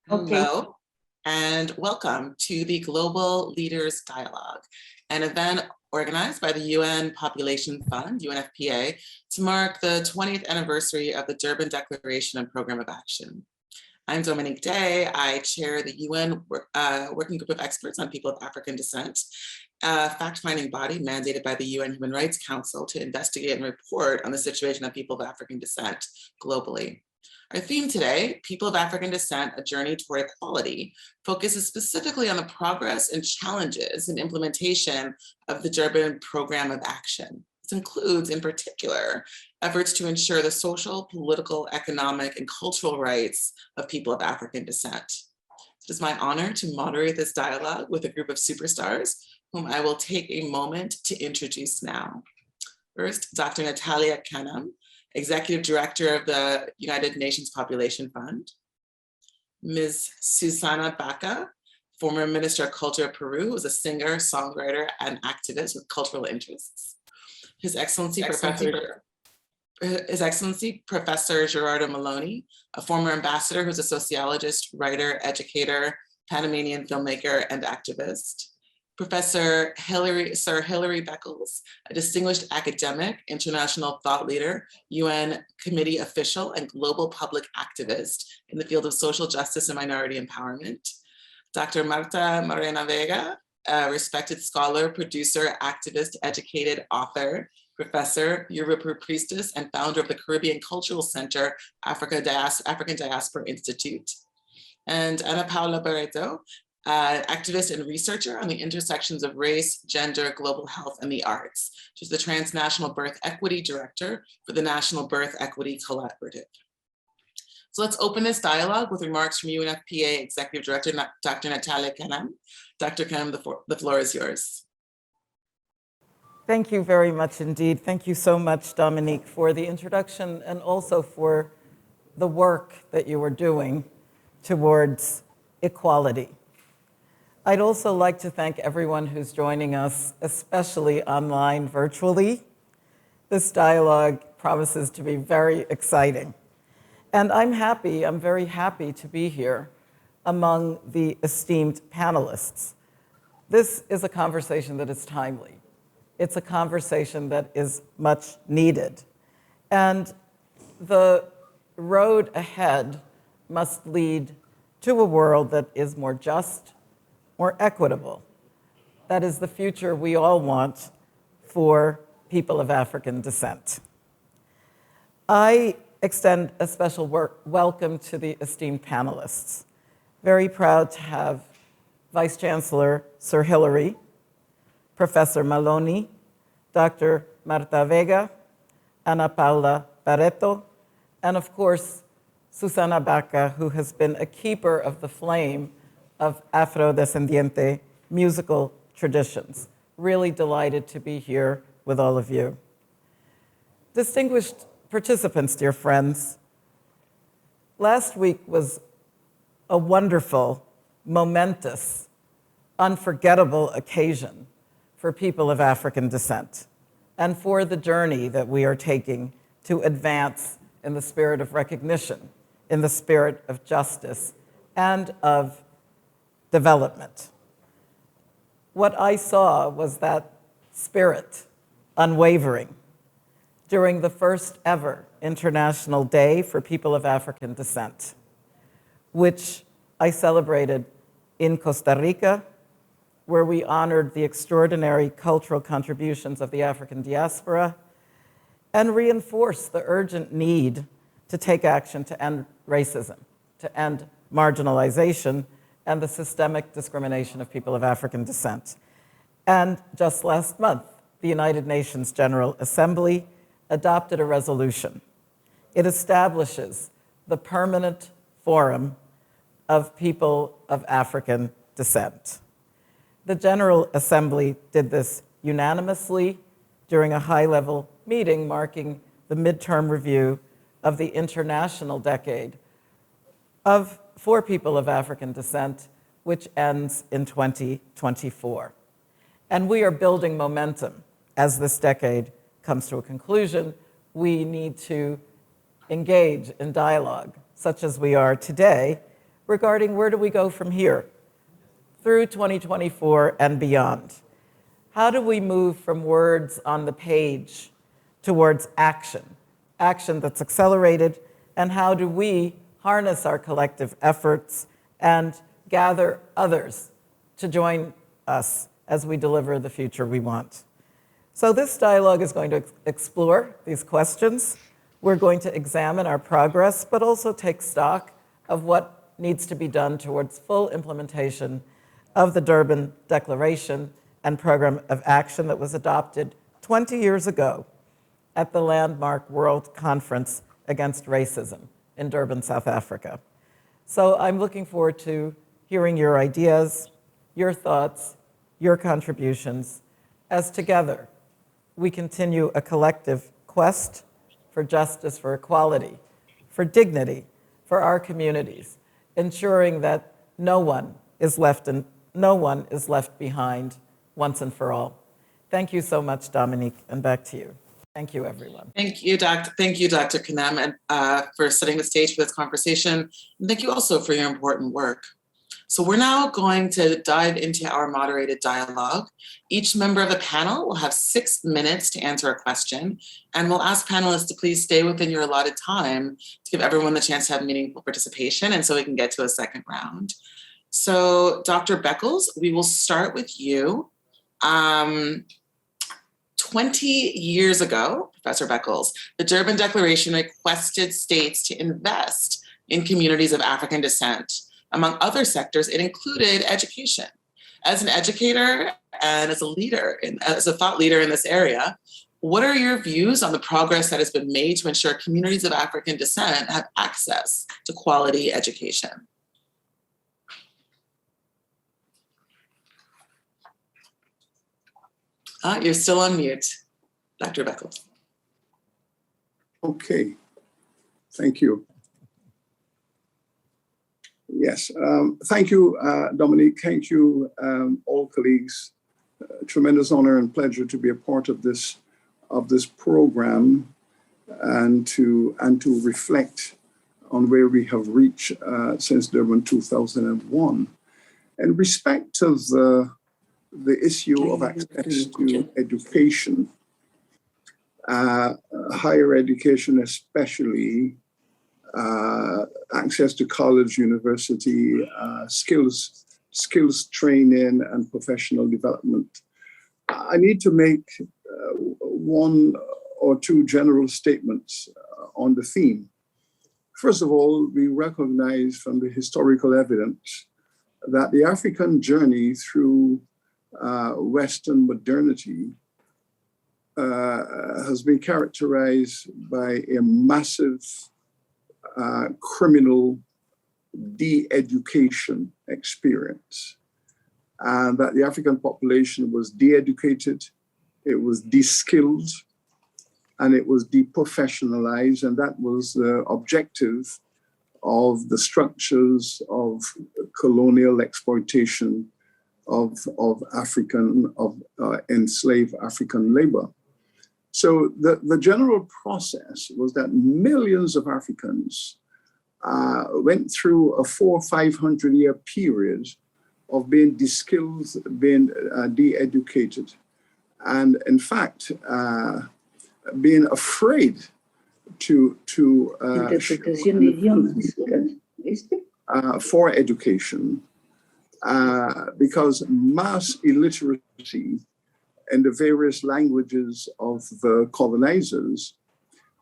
Okay. Hello, and welcome to the Global Leaders Dialogue, an event organized by the UN Population Fund, UNFPA, to mark the 20th anniversary of the Durban Declaration and Program of Action. I'm Dominique Day. I chair the UN Working Group of Experts on People of African Descent, a fact-finding body mandated by the UN Human Rights Council to investigate and report on the situation of people of African descent globally. Our theme today, People of African Descent, A Journey Toward Equality, focuses specifically on the progress and challenges in implementation of the Durban Program of Action. This includes, in particular, efforts to ensure the social, political, economic, and cultural rights of people of African descent. It is my honor to moderate this dialogue with a group of superstars whom I will take a moment to introduce now. First, Dr. Natalia Kanem, Executive Director of the United Nations Population Fund. Ms. Susana Baca, former Minister of Culture of Peru, who is a singer, songwriter, and activist with cultural interests. His Excellency Professor Gerardo Maloney, a former ambassador who's a sociologist, writer, educator, Panamanian filmmaker, and activist. Professor Sir Hilary Beckles, a distinguished academic, international thought leader, UN committee official, and global public activist in the field of social justice and minority empowerment. Dr. Marta Moreno Vega, a respected scholar, producer, activist, educated author, professor, Yoruba priestess, and founder of the Caribbean Cultural Center, African Diaspora Institute. And Ana Paola Barretto, activist and researcher on the intersections of race, gender, global health, and the arts. She's the Transnational Birth Equity Director for the National Birth Equity Collaborative. So let's open this dialogue with remarks from UNFPA Executive Director, Dr. Natalia Kanem. Dr. Kanem, the floor is yours. Thank you very much indeed. Thank you so much, Dominique, for the introduction and also for the work that you are doing towards equality. I'd also like to thank everyone who's joining us, especially online, virtually. This dialogue promises to be very exciting. And I'm very happy to be here among the esteemed panelists. This is a conversation that is timely. It's a conversation that is much needed. And the road ahead must lead to a world that is more just, more equitable. That is the future we all want for people of African descent. I extend a special welcome to the esteemed panelists. Very proud to have Vice Chancellor Sir Hilary, Professor Maloney, Dr. Marta Vega, Ana Paola Barretto, and of course, Susana Baca, who has been a keeper of the flame of Afro-descendiente musical traditions. Really delighted to be here with all of you. Distinguished participants, dear friends, last week was a wonderful, momentous, unforgettable occasion for people of African descent and for the journey that we are taking to advance in the spirit of recognition, in the spirit of justice, and of development. What I saw was that spirit unwavering during the first ever International Day for People of African Descent, which I celebrated in Costa Rica, where we honored the extraordinary cultural contributions of the African diaspora and reinforced the urgent need to take action to end racism, to end marginalization, and the systemic discrimination of people of African descent. And just last month, the United Nations General Assembly adopted a resolution. It establishes the Permanent Forum of People of African Descent. The General Assembly did this unanimously during a high-level meeting marking the midterm review of the International Decade for People of African Descent, which ends in 2024. And we are building momentum as this decade comes to a conclusion. We need to engage in dialogue, such as we are today, regarding where do we go from here through 2024 and beyond. How do we move from words on the page towards action, action that's accelerated, and how do we harness our collective efforts and gather others to join us as we deliver the future we want? So this dialogue is going to explore these questions. We're going to examine our progress, but also take stock of what needs to be done towards full implementation of the Durban Declaration and Program of Action that was adopted 20 years ago at the landmark World Conference Against Racism in Durban, South Africa. So I'm looking forward to hearing your ideas, your thoughts, your contributions, as together we continue a collective quest for justice, for equality, for dignity, for our communities, ensuring that no one is left behind once and for all. Thank you so much, Dominique, and back to you. Thank you, everyone. Thank you, Dr. Kinem, and for setting the stage for this conversation. And thank you also for your important work. So we're now going to dive into our moderated dialogue. Each member of the panel will have 6 minutes to answer a question, and we'll ask panelists to please stay within your allotted time to give everyone the chance to have meaningful participation, and so we can get to a second round. So Dr. Beckles, we will start with you. 20 years ago, Professor Beckles, the Durban Declaration requested states to invest in communities of African descent. Among other sectors, it included education. As an educator and as a thought leader in this area, what are your views on the progress that has been made to ensure communities of African descent have access to quality education? You're still on mute, Dr. Beckles. Okay, thank you. Yes, thank you, Dominique. Thank you, all colleagues. Tremendous honor and pleasure to be a part of this program and to reflect on where we have reached since Durban 2001. In respect of the issue of access to education, higher education especially, access to college, university, skills training and professional development. I need to make one or two general statements on the theme. First of all, we recognize from the historical evidence that the African journey through Western modernity has been characterized by a massive criminal de-education experience, and that the African population was de-educated, it was de-skilled, and it was deprofessionalized, and that was the objective of the structures of colonial exploitation of enslaved African labor. So the general process was that millions of Africans went through a 400 or 500 year period of being de-skilled, being de-educated, and in fact, being afraid for education, because mass illiteracy in the various languages of the colonizers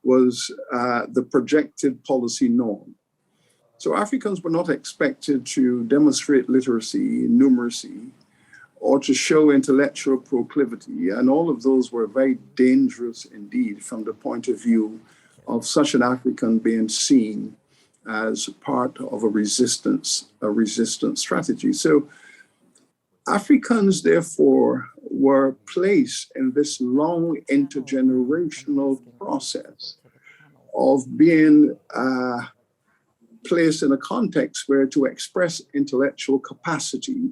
was the projected policy norm. So Africans were not expected to demonstrate literacy, numeracy, or to show intellectual proclivity. And all of those were very dangerous indeed from the point of view of such an African being seen as part of a resistance strategy. So Africans, therefore, were placed in this long intergenerational process of being placed in a context where to express intellectual capacity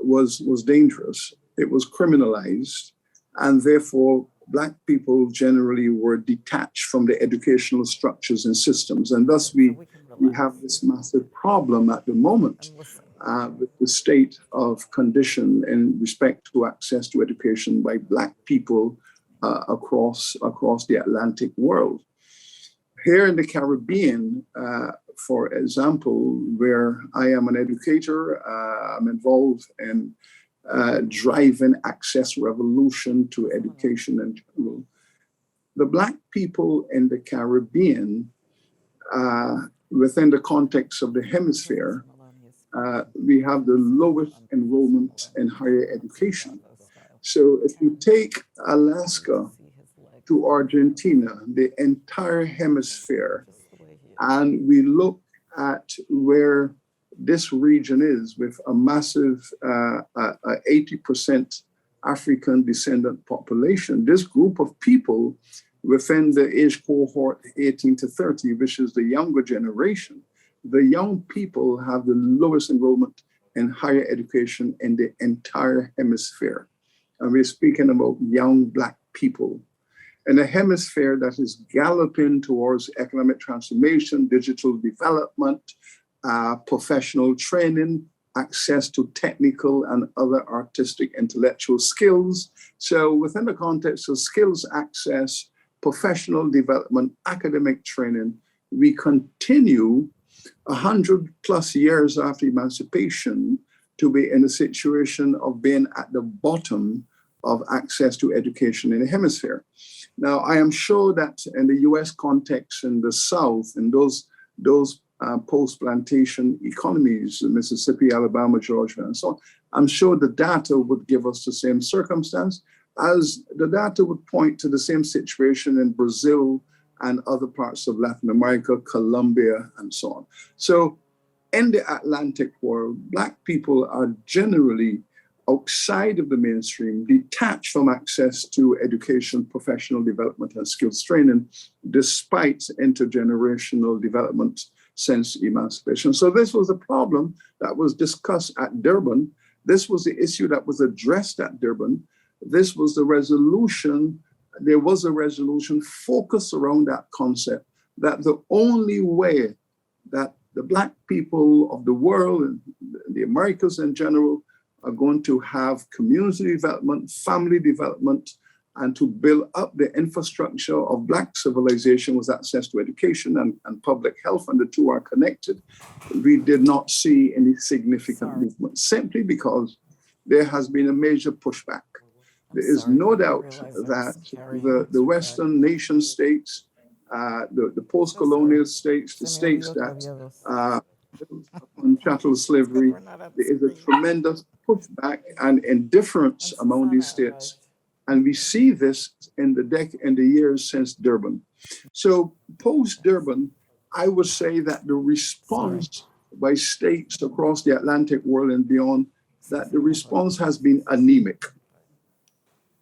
was dangerous. It was criminalized, and therefore Black people generally were detached from the educational structures and systems. And thus we we have this massive problem at the moment with the state of condition in respect to access to education by Black people across the Atlantic world. Here in the Caribbean, for example, where I am an educator, I'm involved in driving access revolution to education in general. The Black people in the Caribbean, within the context of the hemisphere, we have the lowest enrollment in higher education. So if you take Alaska to Argentina, the entire hemisphere, and we look at where this region is with a massive 80% African descendant population, this group of people within the age cohort 18 to 30, which is the younger generation, the young people have the lowest enrollment in higher education in the entire hemisphere. And we're speaking about young Black people. In a hemisphere that is galloping towards economic transformation, digital development, professional training, access to technical and other artistic intellectual skills. So within the context of skills access, professional development, academic training, we continue 100 plus years after emancipation to be in a situation of being at the bottom of access to education in the hemisphere. Now, I am sure that in the US context, in the South, in those post-plantation economies, Mississippi, Alabama, Georgia, and so on, I'm sure the data would give us the same circumstance, as the data would point to the same situation in Brazil and other parts of Latin America, Colombia, and so on. So in the Atlantic world, Black people are generally outside of the mainstream, detached from access to education, professional development, and skills training, despite intergenerational development since emancipation. So this was a problem that was discussed at Durban. This was the issue that was addressed at Durban. This was the resolution. There was a resolution focused around that concept, that the only way that the Black people of the world and the Americas in general are going to have community development, family development, and to build up the infrastructure of Black civilization was access to education and public health, and the two are connected. We did not see any significant movement, simply because there has been a major pushback. There is no doubt that the Western nation states, the post-colonial states, the states that on chattel slavery, there is a tremendous pushback and indifference among these states. And we see this in the years since Durban. So post-Durban, I would say that the response by states across the Atlantic world and beyond, that the response has been anemic.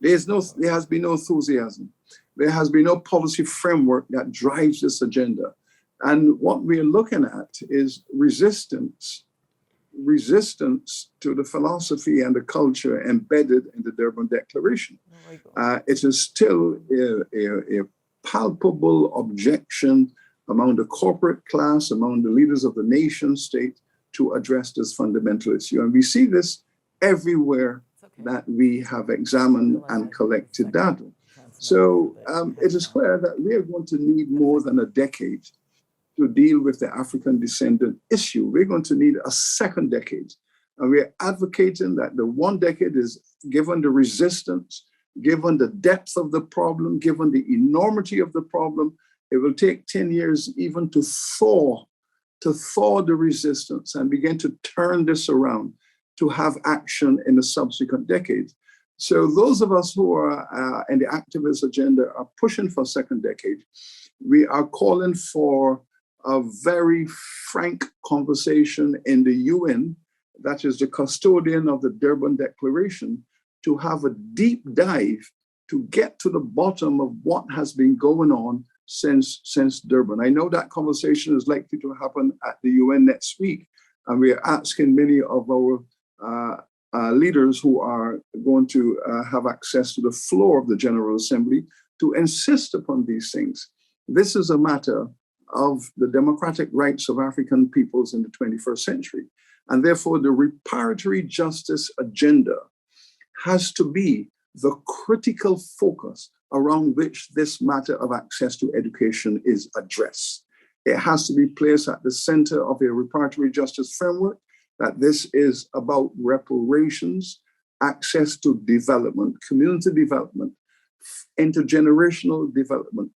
There has been no enthusiasm. There has been no policy framework that drives this agenda. And what we're looking at is resistance to the philosophy and the culture embedded in the Durban Declaration. It is still a palpable objection among the corporate class, among the leaders of the nation state, to address this fundamental issue. And we see this everywhere that we have examined and collected data. So it is clear that we are going to need more than a decade to deal with the African descendant issue. We're going to need a second decade. And we're advocating that the 1 decade is, given the resistance, given the depth of the problem, given the enormity of the problem, it will take 10 years even to thaw the resistance and begin to turn this around, to have action in the subsequent decades. So those of us who are in the activist agenda are pushing for a second decade. We are calling for a very frank conversation in the UN, that is the custodian of the Durban Declaration, to have a deep dive to get to the bottom of what has been going on since Durban. I know that conversation is likely to happen at the UN next week, and we are asking many of our leaders who are going to have access to the floor of the General Assembly to insist upon these things. This is a matter of the democratic rights of African peoples in the 21st century. And therefore, the reparatory justice agenda has to be the critical focus around which this matter of access to education is addressed. It has to be placed at the center of a reparatory justice framework, that this is about reparations, access to development, community development, intergenerational development,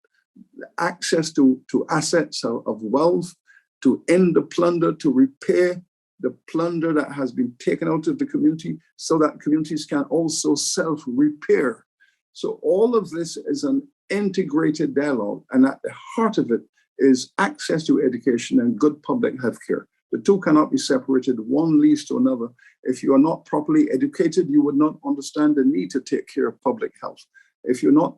access to assets of wealth, to end the plunder, to repair the plunder that has been taken out of the community so that communities can also self-repair. So all of this is an integrated dialogue, and at the heart of it is access to education and good public health care. The two cannot be separated. One leads to another. If you are not properly educated, you would not understand the need to take care of public health. If you're not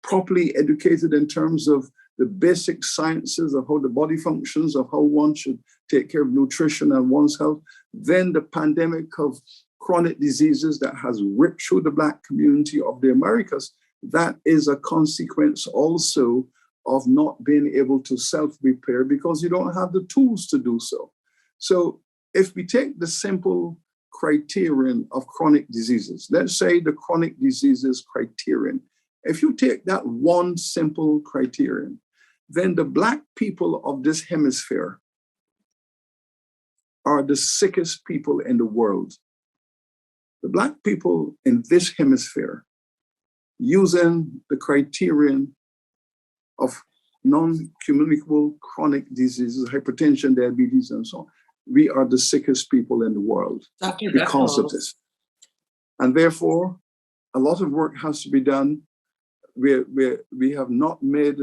properly educated in terms of the basic sciences of how the body functions, of how one should take care of nutrition and one's health, then the pandemic of chronic diseases that has ripped through the Black community of the Americas, that is a consequence also of not being able to self-repair because you don't have the tools to do so. So if we take the simple criterion of chronic diseases, let's say the chronic diseases criterion, if you take that one simple criterion, then the Black people of this hemisphere are the sickest people in the world. The Black people in this hemisphere, using the criterion of non-communicable chronic diseases, hypertension, diabetes, and so on, we are the sickest people in the world because of this. And therefore, a lot of work has to be done. We have not made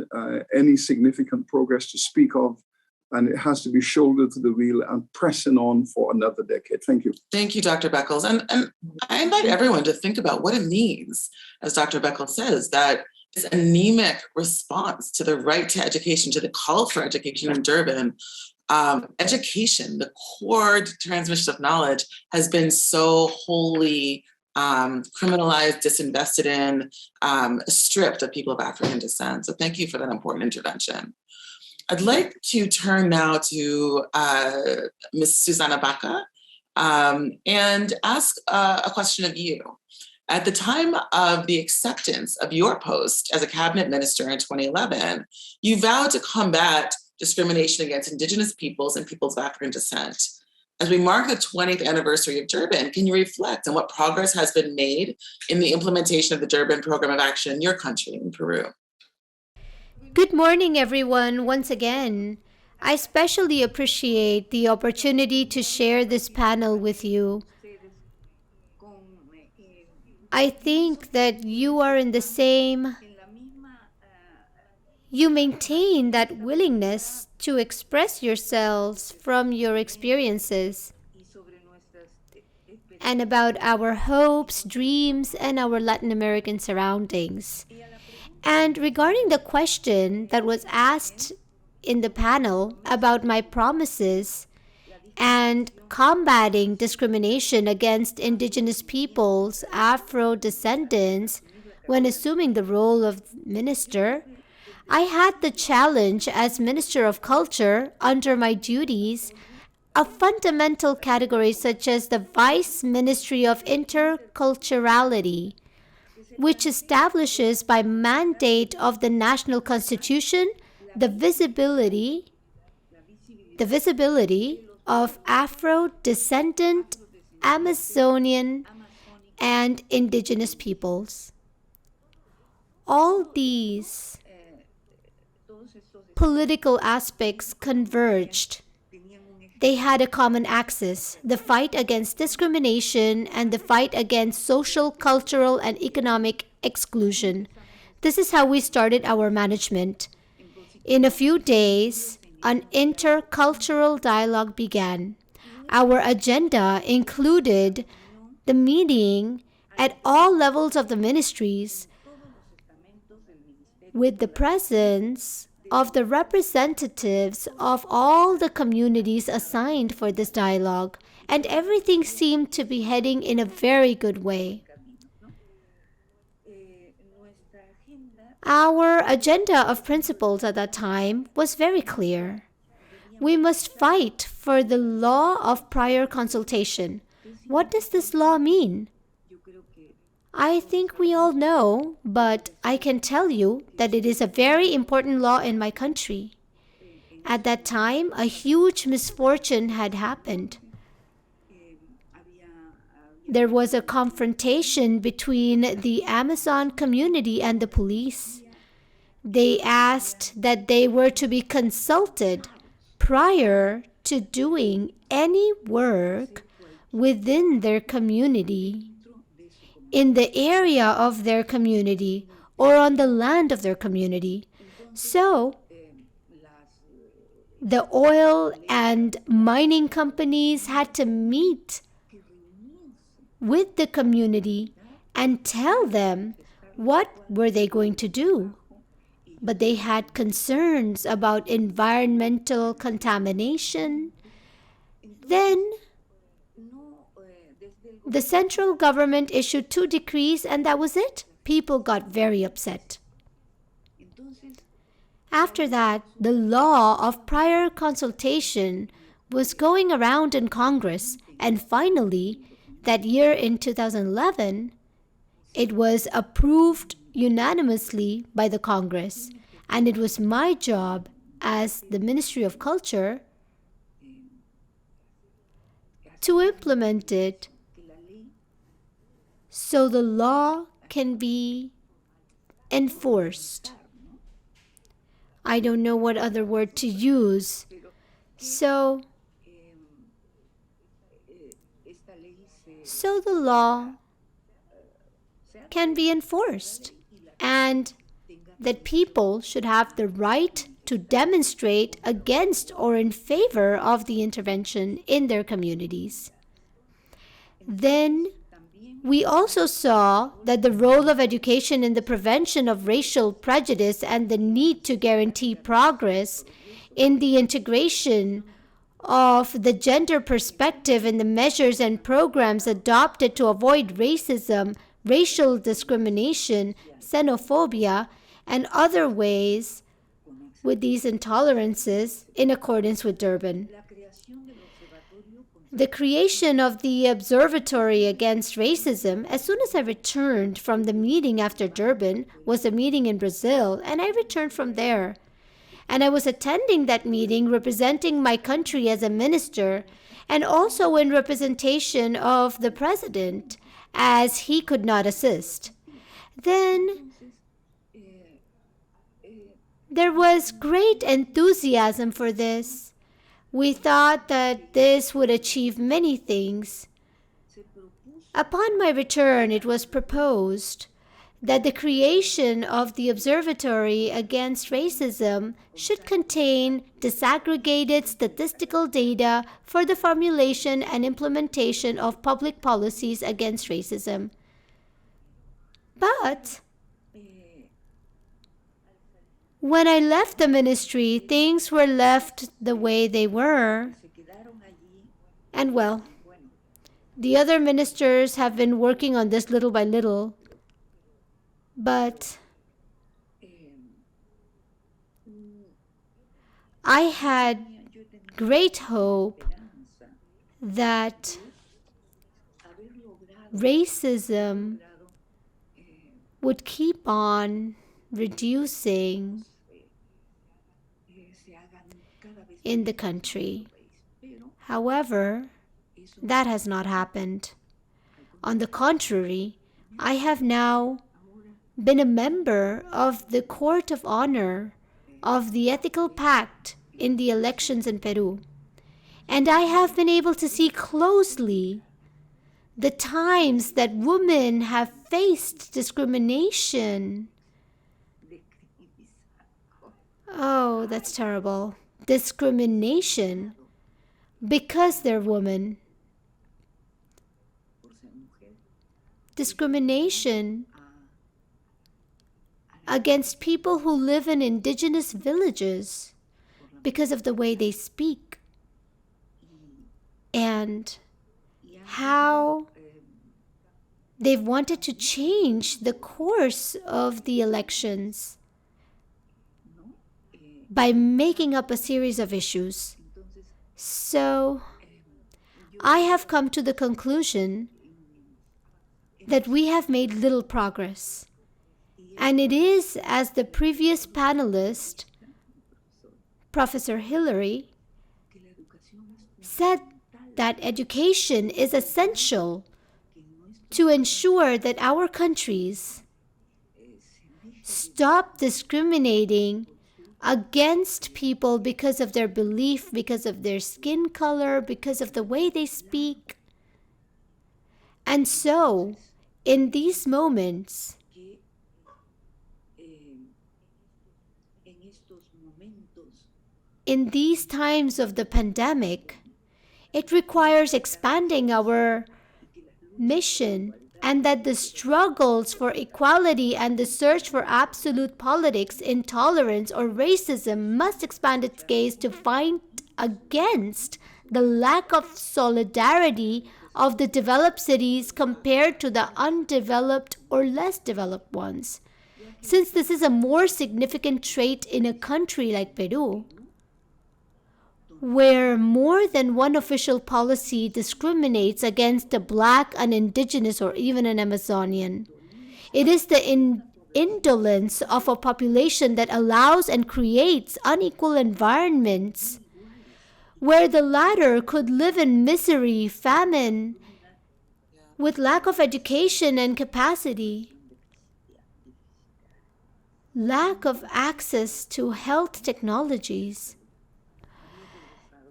any significant progress to speak of, and it has to be shouldered to the wheel and pressing on for another decade. Thank you. Thank you, Dr. Beckles. And I invite everyone to think about what it means, as Dr. Beckles says, that this anemic response to the right to education, to the call for education in Durban, education, the core transmission of knowledge, has been so wholly criminalized, disinvested in, stripped of people of African descent. So thank you for that important intervention. I'd like to turn now to Ms. Susanna Baca and ask a question of you. At the time of the acceptance of your post as a cabinet minister in 2011, you vowed to combat discrimination against Indigenous peoples and peoples of African descent. As we mark the 20th anniversary of Durban, can you reflect on what progress has been made in the implementation of the Durban Program of Action in your country, in Peru? Good morning, everyone, once again. I especially appreciate the opportunity to share this panel with you. I think that you are in the same, you maintain that willingness to express yourselves from your experiences and about our hopes, dreams, and our Latin American surroundings. And regarding the question that was asked in the panel about my promises and combating discrimination against Indigenous peoples, Afro-descendants, when assuming the role of minister, I had the challenge as Minister of Culture under my duties of fundamental categories such as the Vice Ministry of Interculturality, which establishes by mandate of the national constitution the visibility of Afro-descendant, Amazonian, and Indigenous peoples. All these political aspects converged. They had a common axis: the fight against discrimination and the fight against social, cultural, and economic exclusion. This is how we started our management. In a few days, an intercultural dialogue began. Our agenda included the meeting at all levels of the ministries with the presence of the representatives of all the communities assigned for this dialogue, and everything seemed to be heading in a very good way. Our agenda of principles at that time was very clear. We must fight for the law of prior consultation. What does this law mean? I think we all know, but I can tell you that it is a very important law in my country. At that time, a huge misfortune had happened. There was a confrontation between the Amazon community and the police. They asked that they were to be consulted prior to doing any work within their community, in the area of their community, or on the land of their community. So, the oil and mining companies had to meet with the community and tell them what were they going to do. But they had concerns about environmental contamination. Then the central government issued 2 decrees, and that was it. People got very upset. After that, the law of prior consultation was going around in Congress, and finally, that year in 2011, it was approved unanimously by the Congress, and it was my job as the Ministry of Culture to implement it so the law can be enforced. I don't know what other word to use. So the law can be enforced, and that people should have the right to demonstrate against or in favor of the intervention in their communities. Then we also saw that the role of education in the prevention of racial prejudice and the need to guarantee progress in the integration of the gender perspective in the measures and programs adopted to avoid racism, racial discrimination, xenophobia, and other ways with these intolerances in accordance with Durban. The creation of the Observatory Against Racism, as soon as I returned from the meeting after Durban, was a meeting in Brazil, and I returned from there. And I was attending that meeting representing my country as a minister, and also in representation of the president, as he could not assist. Then there was great enthusiasm for this. We thought that this would achieve many things. Upon my return, it was proposed that the creation of the Observatory Against Racism should contain disaggregated statistical data for the formulation and implementation of public policies against racism. But when I left the ministry, things were left the way they were. And well, the other ministers have been working on this little by little. But I had great hope that racism would keep on reducing in the country. However, that has not happened. On the contrary, I have now been a member of the Court of Honor of the Ethical Pact in the elections in Peru. And I have been able to see closely the times that women have faced discrimination. Oh, that's terrible. Discrimination because they're women. Discrimination against people who live in indigenous villages because of the way they speak and how They've wanted to change the course of the elections by making up a series of issues. So I have come to the conclusion that we have made little progress. And it is, as the previous panelist, Professor Hillary, said, that education is essential to ensure that our countries stop discriminating against people because of their belief, because of their skin color, because of the way they speak. And so, in these moments, in these times of the pandemic, it requires expanding our mission, and that the struggles for equality and the search for absolute politics, intolerance, or racism must expand its gaze to fight against the lack of solidarity of the developed cities compared to the undeveloped or less developed ones. Since this is a more significant trait in a country like Peru, where more than one official policy discriminates against a black, an indigenous, or even an Amazonian. It is the indolence of a population that allows and creates unequal environments where the latter could live in misery, famine, with lack of education and capacity, lack of access to health technologies.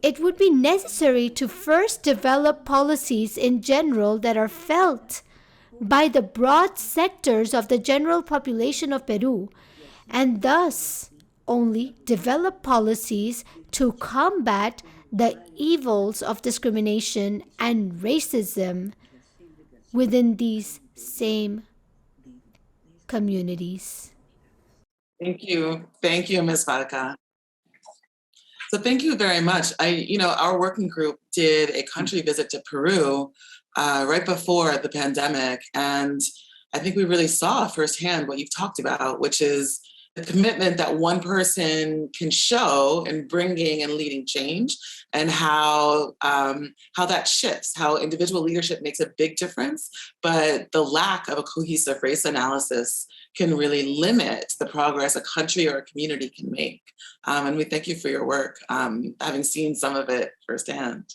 It would be necessary to first develop policies in general that are felt by the broad sectors of the general population of Peru, and thus only develop policies to combat the evils of discrimination and racism within these same communities. Thank you, Ms. Varga. So thank you very much. Our working group did a country visit to Peru right before the pandemic. And I think we really saw firsthand what you've talked about, which is the commitment that one person can show in bringing and leading change, and how that shifts, how individual leadership makes a big difference, but the lack of a cohesive race analysis can really limit the progress a country or a community can make. And we thank you for your work, having seen some of it firsthand.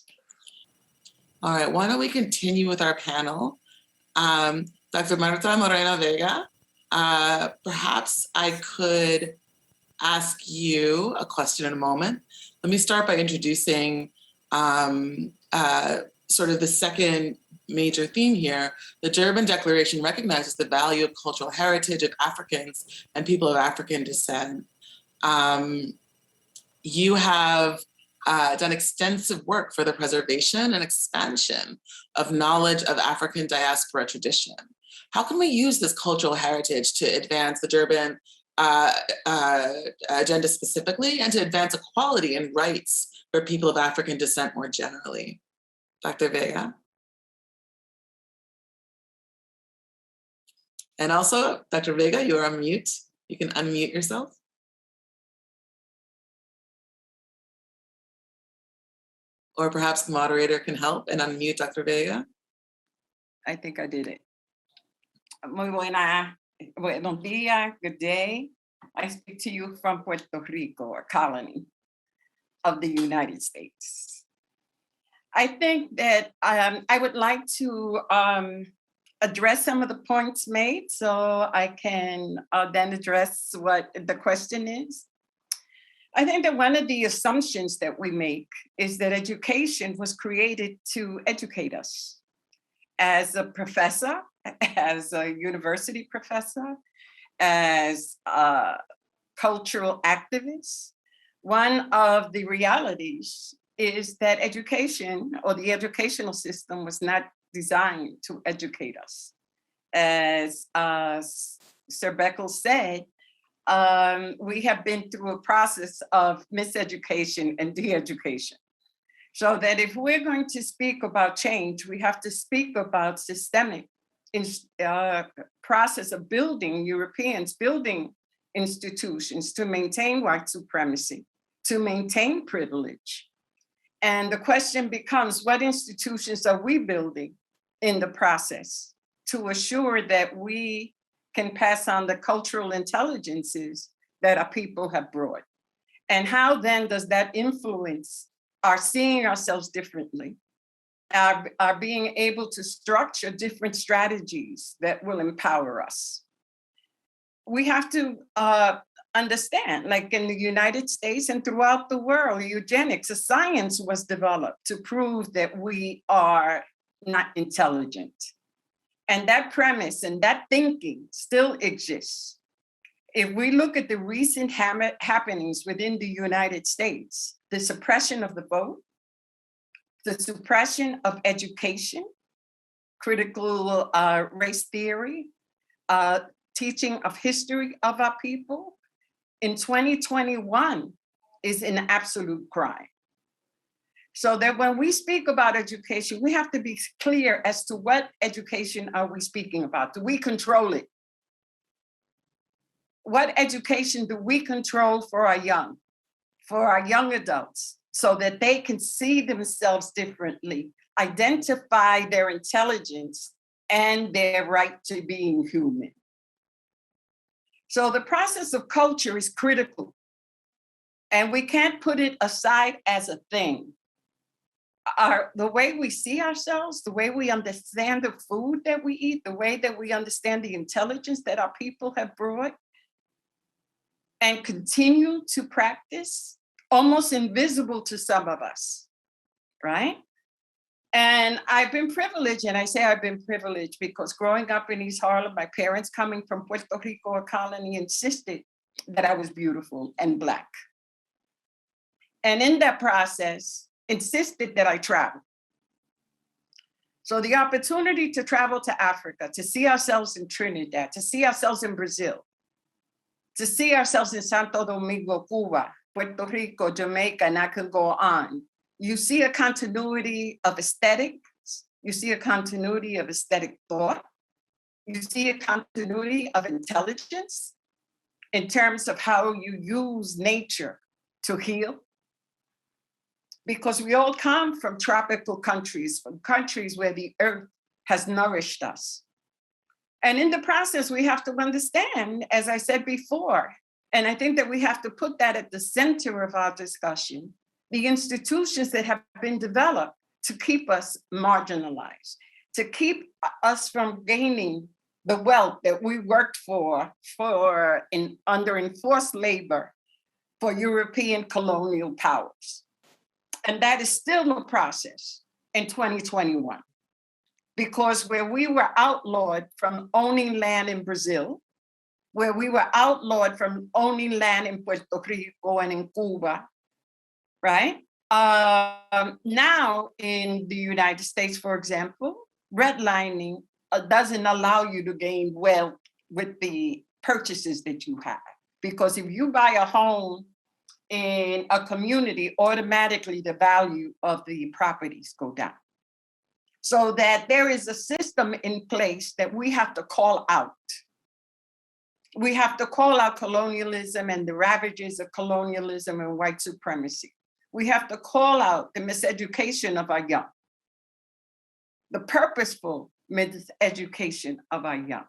All right, why don't we continue with our panel? Dr. Mariota Moreno Vega, perhaps I could ask you a question in a moment. Let me start by introducing sort of the second major theme here. The Durban Declaration recognizes the value of cultural heritage of Africans and people of African descent. You have done extensive work for the preservation and expansion of knowledge of African diaspora tradition. How can we use this cultural heritage to advance the Durban agenda specifically, and to advance equality and rights for people of African descent more generally? Dr. Vega. And also, Dr. Vega, you are on mute. You can unmute yourself. Or perhaps the moderator can help and unmute Dr. Vega. I think I did it. Buenos días, good day. I speak to you from Puerto Rico, a colony of the United States. I think that I would like to address some of the points made, so I can then address what the question is. I think that one of the assumptions that we make is that education was created to educate us. As a professor, as a university professor, as a cultural activist, one of the realities is that education, or the educational system, was not designed to educate us. As Sir Beckles said, we have been through a process of miseducation and de-education. So that if we're going to speak about change, we have to speak about systemic process of building, Europeans building institutions to maintain white supremacy, to maintain privilege. And the question becomes, what institutions are we building in the process to assure that we can pass on the cultural intelligences that our people have brought? And how then does that influence our seeing ourselves differently, our being able to structure different strategies that will empower us? We have to understand, like in the United States and throughout the world, eugenics, a science was developed to prove that we are not intelligent. And that premise and that thinking still exists. If we look at the recent happenings within the United States, the suppression of the vote, the suppression of education, critical race theory, teaching of history of our people, in 2021 is an absolute crime. So that when we speak about education, we have to be clear as to what education are we speaking about? Do we control it? What education do we control for our young adults, so that they can see themselves differently, identify their intelligence and their right to being human? So the process of culture is critical, and we can't put it aside as a thing. The way we see ourselves, the way we understand the food that we eat, the way that we understand the intelligence that our people have brought and continue to practice, almost invisible to some of us, right? And I've been privileged, and I say I've been privileged because growing up in East Harlem, my parents coming from Puerto Rico, a colony, insisted that I was beautiful and Black. And in that process, insisted that I travel. So the opportunity to travel to Africa, to see ourselves in Trinidad, to see ourselves in Brazil, to see ourselves in Santo Domingo, Cuba, Puerto Rico, Jamaica, and I could go on. You see a continuity of aesthetics, you see a continuity of aesthetic thought, you see a continuity of intelligence in terms of how you use nature to heal. Because we all come from tropical countries, from countries where the earth has nourished us. And in the process, we have to understand, as I said before, and I think that we have to put that at the center of our discussion, the institutions that have been developed to keep us marginalized, to keep us from gaining the wealth that we worked for under enforced labor for European colonial powers. And that is still a process in 2021, because where we were outlawed from owning land in Brazil, where we were outlawed from owning land in Puerto Rico and in Cuba, right? Now in the United States, for example, redlining doesn't allow you to gain wealth with the purchases that you have. Because if you buy a home in a community, automatically the value of the properties go down. So that there is a system in place that we have to call out. We have to call out colonialism and the ravages of colonialism and white supremacy. We have to call out the miseducation of our young, the purposeful miseducation of our young.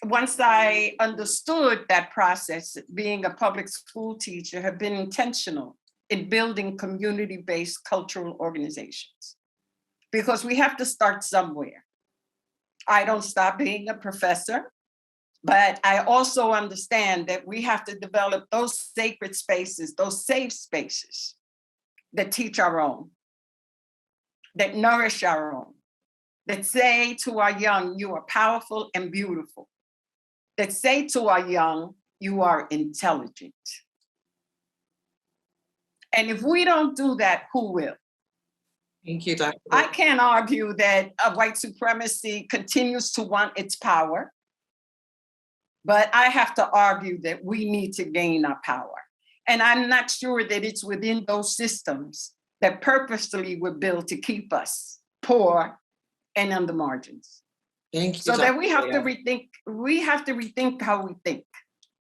Once I understood that process, being a public school teacher, have been intentional in building community-based cultural organizations, because we have to start somewhere. I don't stop being a professor, but I also understand that we have to develop those sacred spaces, those safe spaces that teach our own, that nourish our own, that say to our young, you are powerful and beautiful, that say to our young, you are intelligent. And if we don't do that, who will? Thank you, Dr. I can't argue that white supremacy continues to want its power, but I have to argue that we need to gain our power. And I'm not sure that it's within those systems that purposely were built to keep us poor and on the margins. Thank you. So that Dr. we have to Vega. rethink how we think.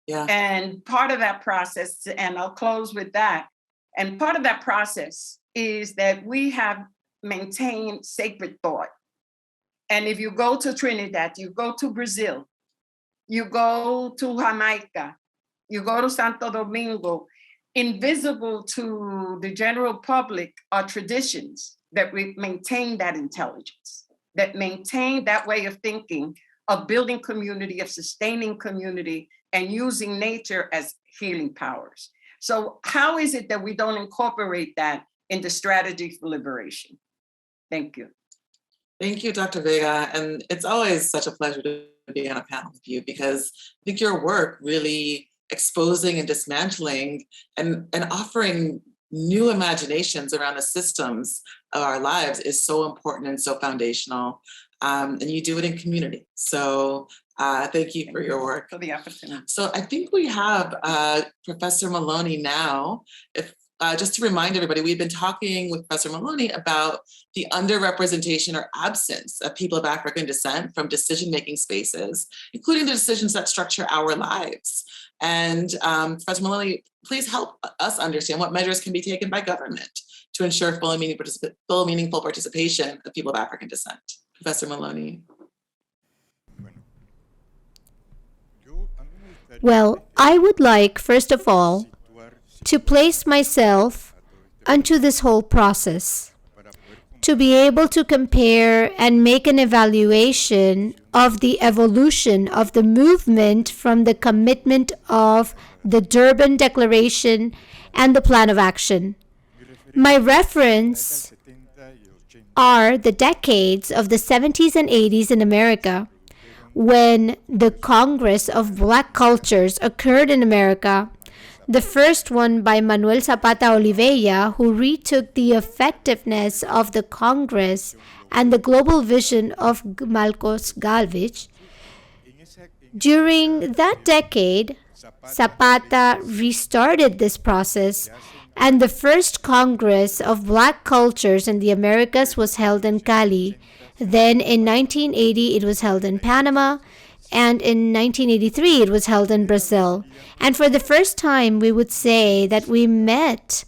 Yeah. And part of that process, and I'll close with that, and part of that process is that we have maintained sacred thought. And if you go to Trinidad, you go to Brazil, you go to Jamaica, you go to Santo Domingo, invisible to the general public are traditions that maintain that intelligence, that maintain that way of thinking, of building community, of sustaining community, and using nature as healing powers. So how is it that we don't incorporate that into strategy for liberation? Thank you. Thank you, Dr. Vega. And it's always such a pleasure to be on a panel with you, because I think your work really exposing and dismantling and offering new imaginations around the systems of our lives is so important and so foundational. And you do it in community. So thank you for your work. For the opportunity. So I think we have Professor Maloney now. If just to remind everybody, we've been talking with Professor Maloney about the underrepresentation or absence of people of African descent from decision-making spaces, including the decisions that structure our lives. And Professor Maloney, please help us understand what measures can be taken by government to ensure full and meaningful participation of people of African descent. Professor Maloney. Well, I would like, first of all, to place myself onto this whole process, to be able to compare and make an evaluation of the evolution of the movement from the commitment of the Durban Declaration and the Plan of Action. My reference are the decades of the 70s and 80s in America, when the Congress of Black Cultures occurred in America, the first one by Manuel Zapata Oliveira, who retook the effectiveness of the Congress and the global vision of Marcos Galvez. During that decade, Zapata restarted this process, and the first Congress of Black Cultures in the Americas was held in Cali. Then in 1980, it was held in Panama, and in 1983, it was held in Brazil. And for the first time, we would say that we met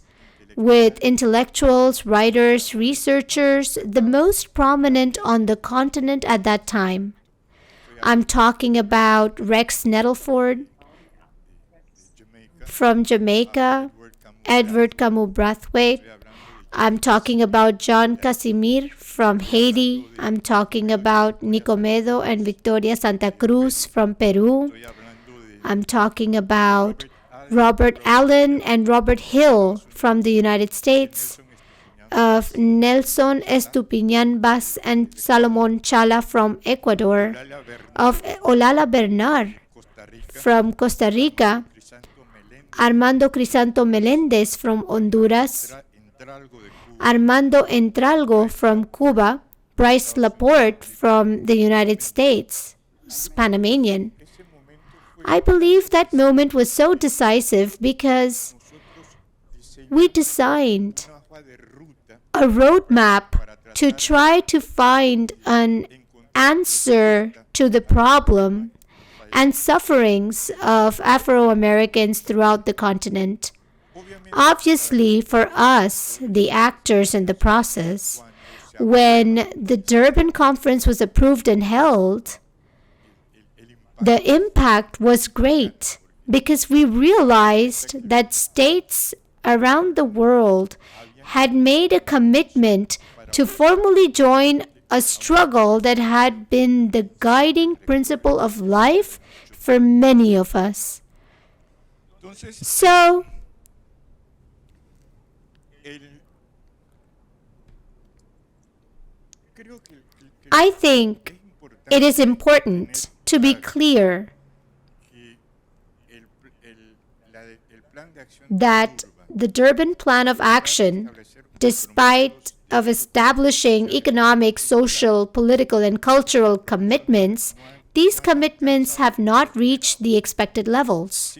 with intellectuals, writers, researchers, the most prominent on the continent at that time. I'm talking about Rex Nettleford from Jamaica, Edward Camus Brathwaite. I'm talking about John Casimir from Haiti. I'm talking about Nicomedo and Victoria Santa Cruz from Peru. I'm talking about Robert Allen and Robert Hill from the United States, of Nelson Estupiñán Vaz and Salomon Chala from Ecuador, of Olala Bernard from Costa Rica, Armando Crisanto Melendez from Honduras, Armando Entralgo from Cuba, Bryce Laporte from the United States, Panamanian. I believe that moment was so decisive because we designed a roadmap to try to find an answer to the problem and sufferings of Afro-Americans throughout the continent. Obviously, for us, the actors in the process, when the Durban Conference was approved and held, the impact was great because we realized that states around the world had made a commitment to formally join a struggle that had been the guiding principle of life for many of us. So, I think it is important to be clear that the Durban Plan of Action, despite of establishing economic, social, political, and cultural commitments, these commitments have not reached the expected levels.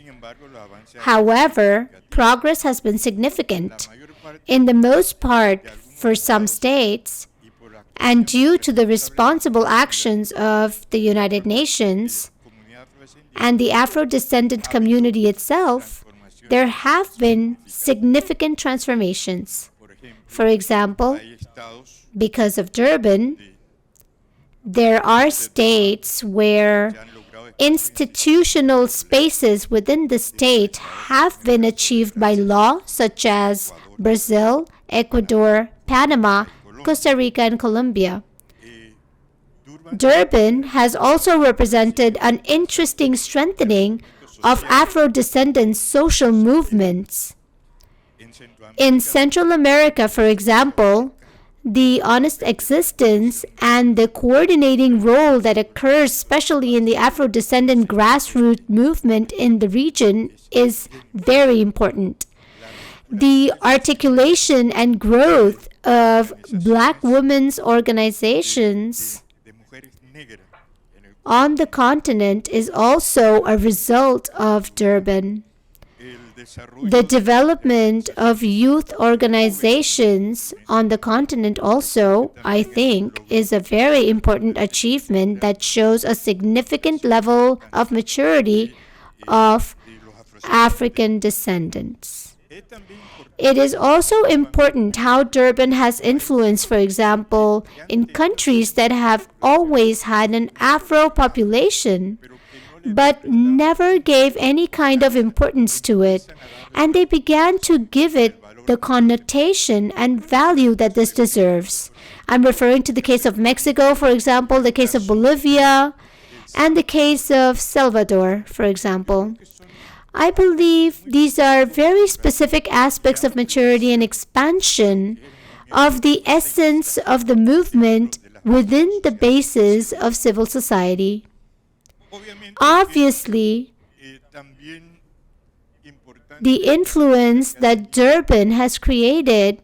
However, progress has been significant. In the most part, for some states, And due to the responsible actions of the United Nations and the Afro-descendant community itself, there have been significant transformations. For example, because of Durban, there are states where institutional spaces within the state have been achieved by law, such as Brazil, Ecuador, Panama, Costa Rica, and Colombia. Durban has also represented an interesting strengthening of Afro-descendant social movements. In Central America, for example, the honest existence and the coordinating role that occurs, especially in the Afro-descendant grassroots movement in the region, is very important. The articulation and growth of Black women's organizations on the continent is also a result of Durban. The development of youth organizations on the continent also, I think, is a very important achievement that shows a significant level of maturity of African descendants. It is also important how Durban has influence, for example, in countries that have always had an Afro population, but never gave any kind of importance to it, and they began to give it the connotation and value that this deserves. I'm referring to the case of Mexico, for example, the case of Bolivia, and the case of Salvador, for example. I believe these are very specific aspects of maturity and expansion of the essence of the movement within the basis of civil society. Obviously, the influence that Durban has created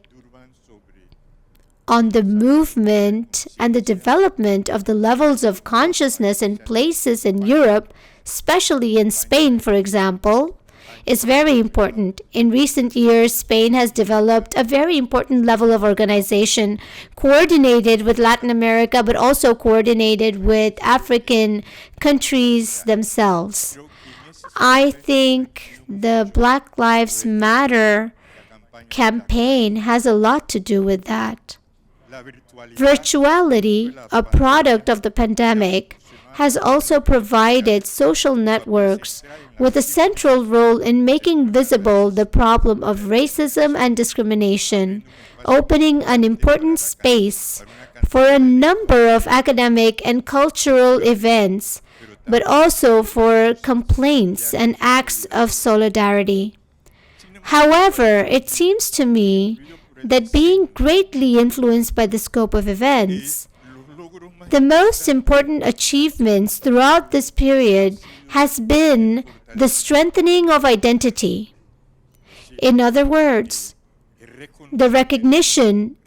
on the movement and the development of the levels of consciousness in places in Europe, especially in Spain, for example, is very important. In recent years, Spain has developed a very important level of organization, coordinated with Latin America, but also coordinated with African countries themselves. I think the Black Lives Matter campaign has a lot to do with that. Virtuality, a product of the pandemic, has also provided social networks with a central role in making visible the problem of racism and discrimination, opening an important space for a number of academic and cultural events, but also for complaints and acts of solidarity. However, it seems to me that being greatly influenced by the scope of events, the most important achievements throughout this period has been the strengthening of identity. In other words, the recognition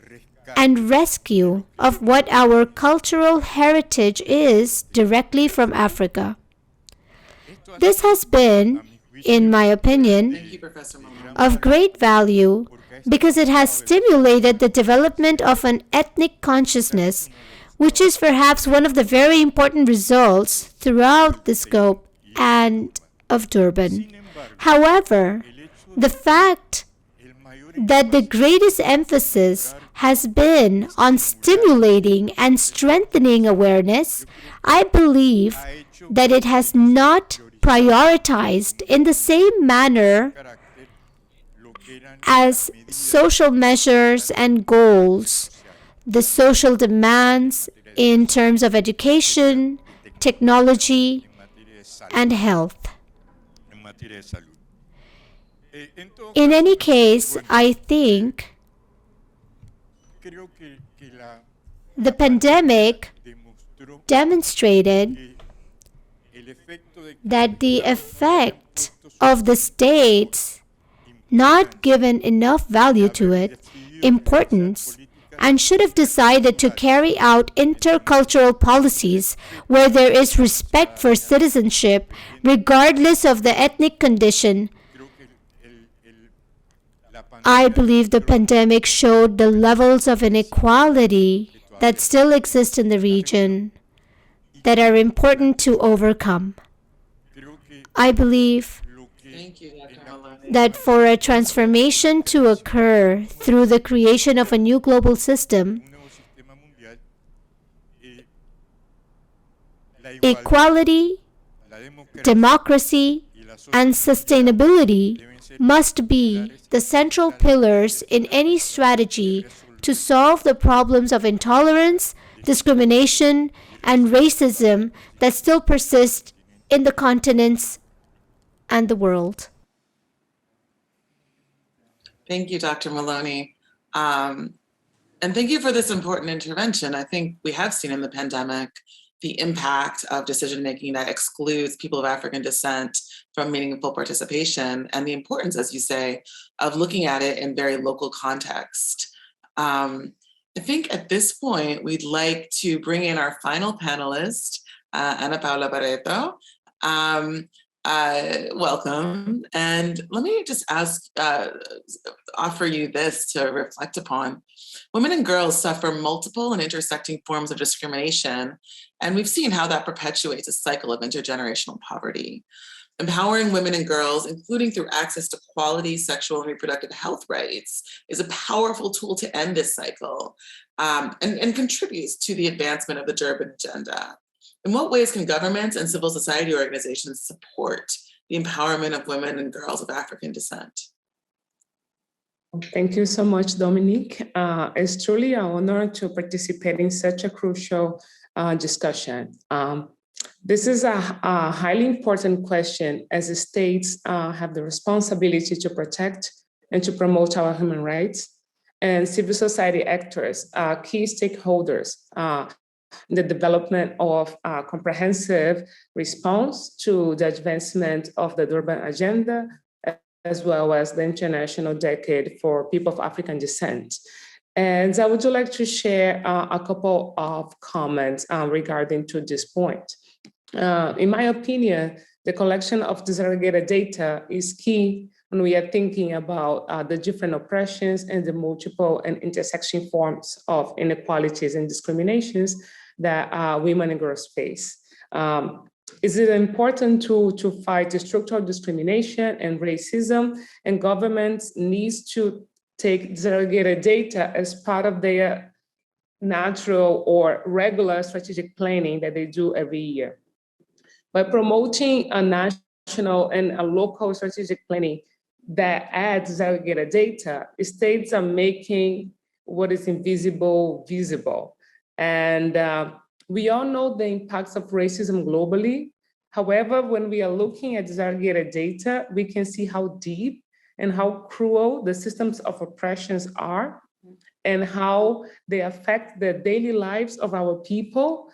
and rescue of what our cultural heritage is directly from Africa. This has been, in my opinion, Thank you, Professor Moreno. of great value because it has stimulated the development of an ethnic consciousness, which is perhaps one of the very important results throughout the scope and of Durban. However, the fact that the greatest emphasis has been on stimulating and strengthening awareness, I believe that it has not prioritized in the same manner as social measures and goals, the social demands in terms of education, technology, and health. In any case, I think the pandemic demonstrated that the effect of the states not given enough value to it, importance, and should have decided to carry out intercultural policies where there is respect for citizenship regardless of the ethnic condition. I believe the pandemic showed the levels of inequality that still exist in the region that are important to overcome. I believe Thank you, Dr. Maloney. that for a transformation to occur through the creation of a new global system, equality, democracy, and sustainability must be the central pillars in any strategy to solve the problems of intolerance, discrimination, and racism that still persist in the continents and the world. Thank you, Dr. Maloney. And thank you for this important intervention. I think we have seen in the pandemic the impact of decision-making that excludes people of African descent from meaningful participation, and the importance, as you say, of looking at it in very local context. I think at this point, we'd like to bring in our final panelist, Paola Barretto. Welcome. And let me just offer you this to reflect upon. Women and girls suffer multiple and intersecting forms of discrimination, and we've seen how that perpetuates a cycle of intergenerational poverty. Empowering women and girls, including through access to quality sexual and reproductive health rights, is a powerful tool to end this cycle and contributes to the advancement of the Durban agenda. In what ways can governments and civil society organizations support the empowerment of women and girls of African descent? Thank you so much, Dominique. It's truly an honor to participate in such a crucial discussion. This is a highly important question, as the states have the responsibility to protect and to promote our human rights, and civil society actors are key stakeholders in the development of a comprehensive response to the advancement of the Durban agenda, as well as the International Decade for People of African Descent. And I would like to share a couple of comments regarding to this point. In my opinion, the collection of disaggregated data is key when we are thinking about the different oppressions and the multiple and intersection forms of inequalities and discriminations that women and girls face. Is it important to fight the structural discrimination and racism, and governments needs to take disaggregated data as part of their natural or regular strategic planning that they do every year. By promoting a national and a local strategic planning that adds disaggregated data, states are making what is invisible visible. And we all know the impacts of racism globally. However, when we are looking at disaggregated data, we can see how deep and how cruel the systems of oppressions are, and how they affect the daily lives of our people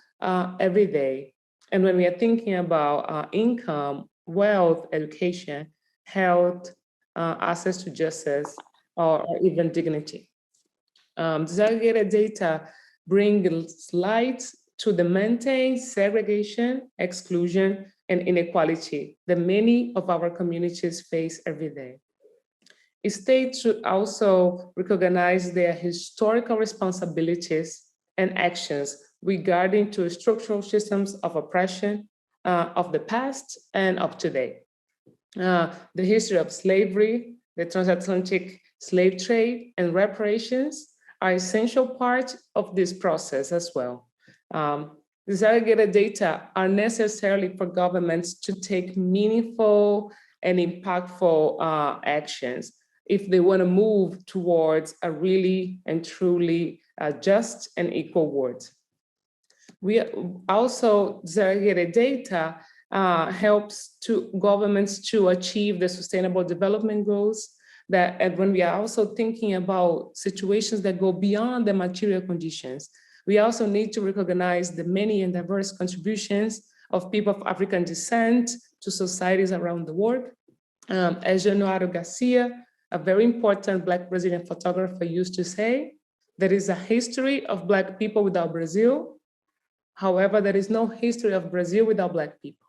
every day. And when we are thinking about income, wealth, education, health, access to justice, or even dignity. Disaggregated data brings light to the maintained segregation, exclusion, and inequality that many of our communities face every day. States should also recognize their historical responsibilities and actions regarding to structural systems of oppression of the past and of today. The history of slavery, the transatlantic slave trade, and reparations are essential part of this process as well. Disaggregated data are necessary for governments to take meaningful and impactful actions if they want to move towards a really and truly just and equal world. We also, disaggregated data helps to governments to achieve the sustainable development goals, that, and when we are also thinking about situations that go beyond the material conditions, we also need to recognize the many and diverse contributions of people of African descent to societies around the world. As Januaro Garcia, a very important Black Brazilian photographer, used to say, there is a history of Black people without Brazil. However, there is no history of Brazil without Black people.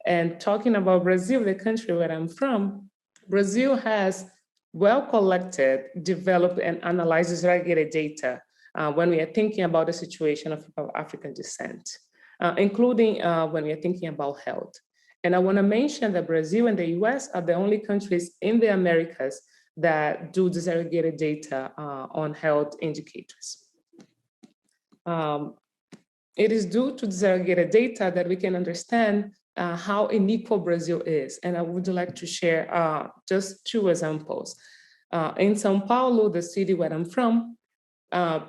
And talking about Brazil, the country where I'm from, Brazil has well collected, developed, and analyzed disaggregated data when we are thinking about the situation of people of African descent, including when we are thinking about health. And I want to mention that Brazil and the US are the only countries in the Americas that do disaggregated data on health indicators. It is due to disaggregated data that we can understand how unequal Brazil is. And I would like to share just two examples. In São Paulo, the city where I'm from,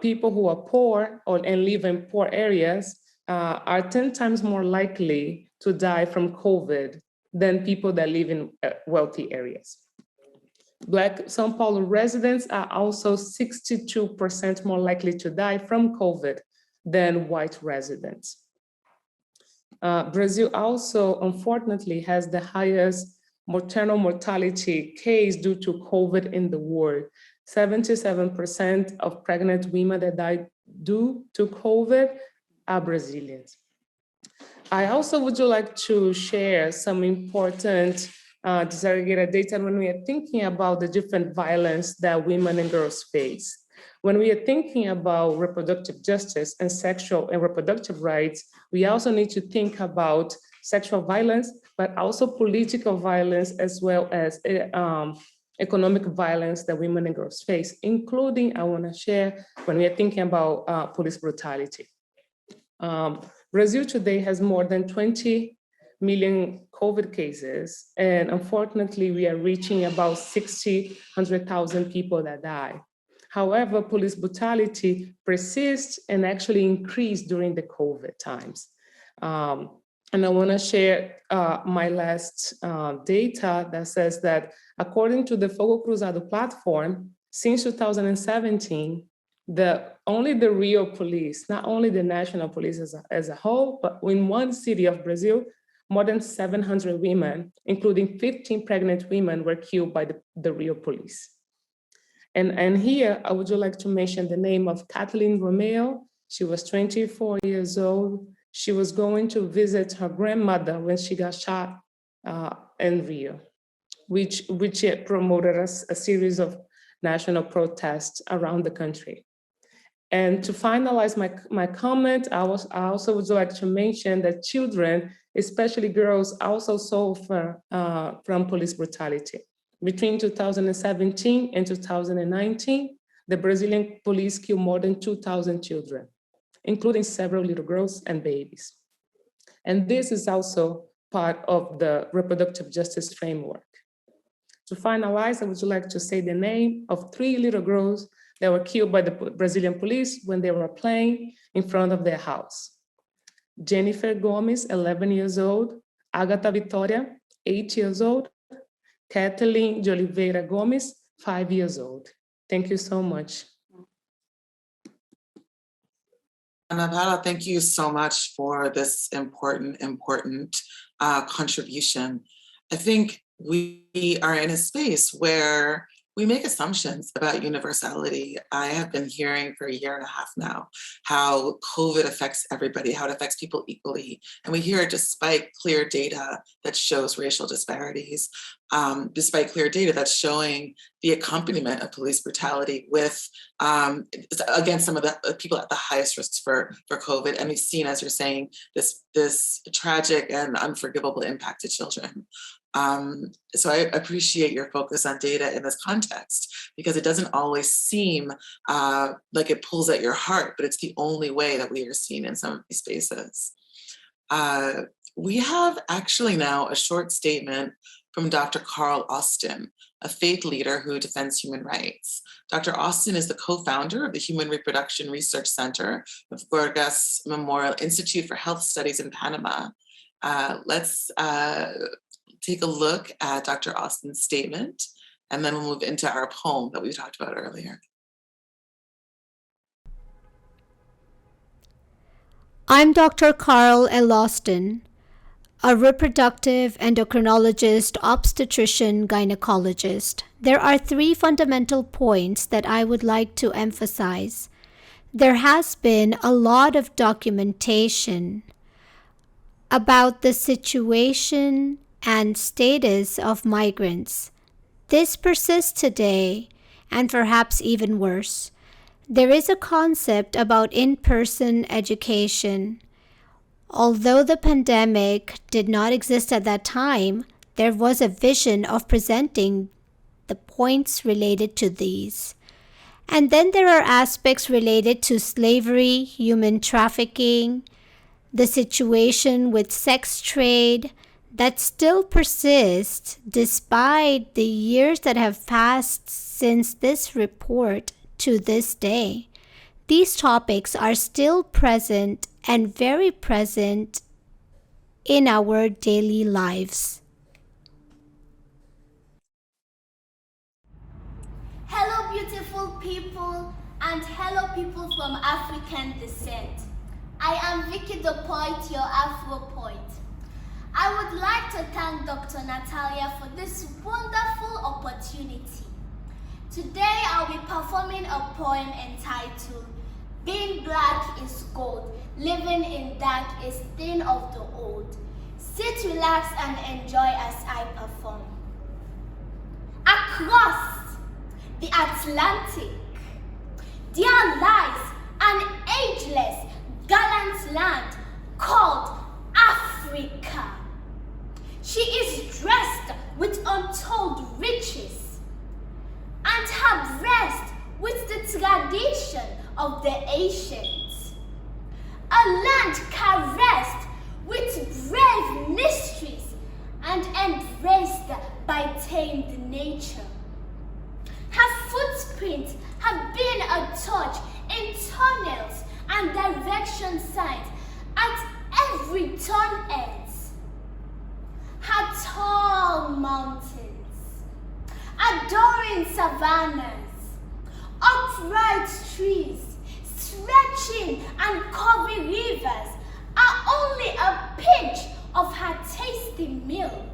people who are poor and live in poor areas are 10 times more likely to die from COVID than people that live in wealthy areas. Black São Paulo residents are also 62% more likely to die from COVID than white residents. Brazil also, unfortunately, has the highest maternal mortality case due to COVID in the world. 77% of pregnant women that died due to COVID are Brazilians. I also would like to share some important disaggregated data when we are thinking about the different violence that women and girls face. When we are thinking about reproductive justice and sexual and reproductive rights, we also need to think about sexual violence, but also political violence, as well as economic violence that women and girls face, including, I want to share, when we are thinking about police brutality. Brazil today has more than 20 million COVID cases, and unfortunately, we are reaching about 100,000 people that die. However, police brutality persists and actually increased during the COVID times. And I want to share my last data that says that according to the Fogo Cruzado platform, since 2017, only the Rio police, not only the national police as a whole, but in one city of Brazil, more than 700 women, including 15 pregnant women, were killed by the Rio police. And here, I would like to mention the name of Kathleen Romeo. She was 24 years old. She was going to visit her grandmother when she got shot in Rio, which promoted a series of national protests around the country. And to finalize my comment, I also would like to mention that children, especially girls, also suffer from police brutality. Between 2017 and 2019, the Brazilian police killed more than 2,000 children, including several little girls and babies. And this is also part of the reproductive justice framework. To finalize, I would like to say the name of 3 little girls that were killed by the Brazilian police when they were playing in front of their house. Jennifer Gomes, 11 years old, Agatha Vitória, 8 years old, Kathleen de Oliveira Gomes, 5 years old. Thank you so much. Ana Paula, thank you so much for this important contribution. I think we are in a space where we make assumptions about universality. I have been hearing for 1.5 years now how COVID affects everybody, how it affects people equally. And we hear it despite clear data that shows racial disparities, despite clear data that's showing the accompaniment of police brutality with, against some of the people at the highest risks for COVID. And we've seen, as you're saying, this tragic and unforgivable impact to children. So I appreciate your focus on data in this context, because it doesn't always seem like it pulls at your heart, but it's the only way that we are seen in some of these spaces. We have actually now a short statement from Dr. Carl Austin, a faith leader who defends human rights. Dr. Austin is the co-founder of the Human Reproduction Research Center of Vargas Memorial Institute for Health Studies in Panama. Let's take a look at Dr. Austin's statement, and then we'll move into our poem that we talked about earlier. I'm Dr. Carl L. Austin, a reproductive endocrinologist, obstetrician, gynecologist. There are 3 fundamental points that I would like to emphasize. There has been a lot of documentation about the situation and status of migrants. This persists today, and perhaps even worse. There is a concept about in-person education. Although the pandemic did not exist at that time, there was a vision of presenting the points related to these. And then there are aspects related to slavery, human trafficking, the situation with sex trade that still persists despite the years that have passed since this report to this day. These topics are still present and very present in our daily lives. Hello, beautiful people, and hello, people from African descent. I am Vicky the Poet, your Afro poet. I would like to thank Dr. Natalia for this wonderful opportunity. Today, I'll be performing a poem entitled Being Black is Gold, Living in Dark is Thin of the Old. Sit, relax, and enjoy as I perform. Across the Atlantic, there lies an ageless, gallant land called Africa. She is dressed with untold riches, and her breast with the tradition of the ancients. A land caressed with brave mysteries and embraced by tamed nature. Her footprints have been a touch in tunnels and direction signs at every turn ends. Her tall mountains, adoring savannas, upright trees, stretching and curving rivers are only a pinch of her tasty meal.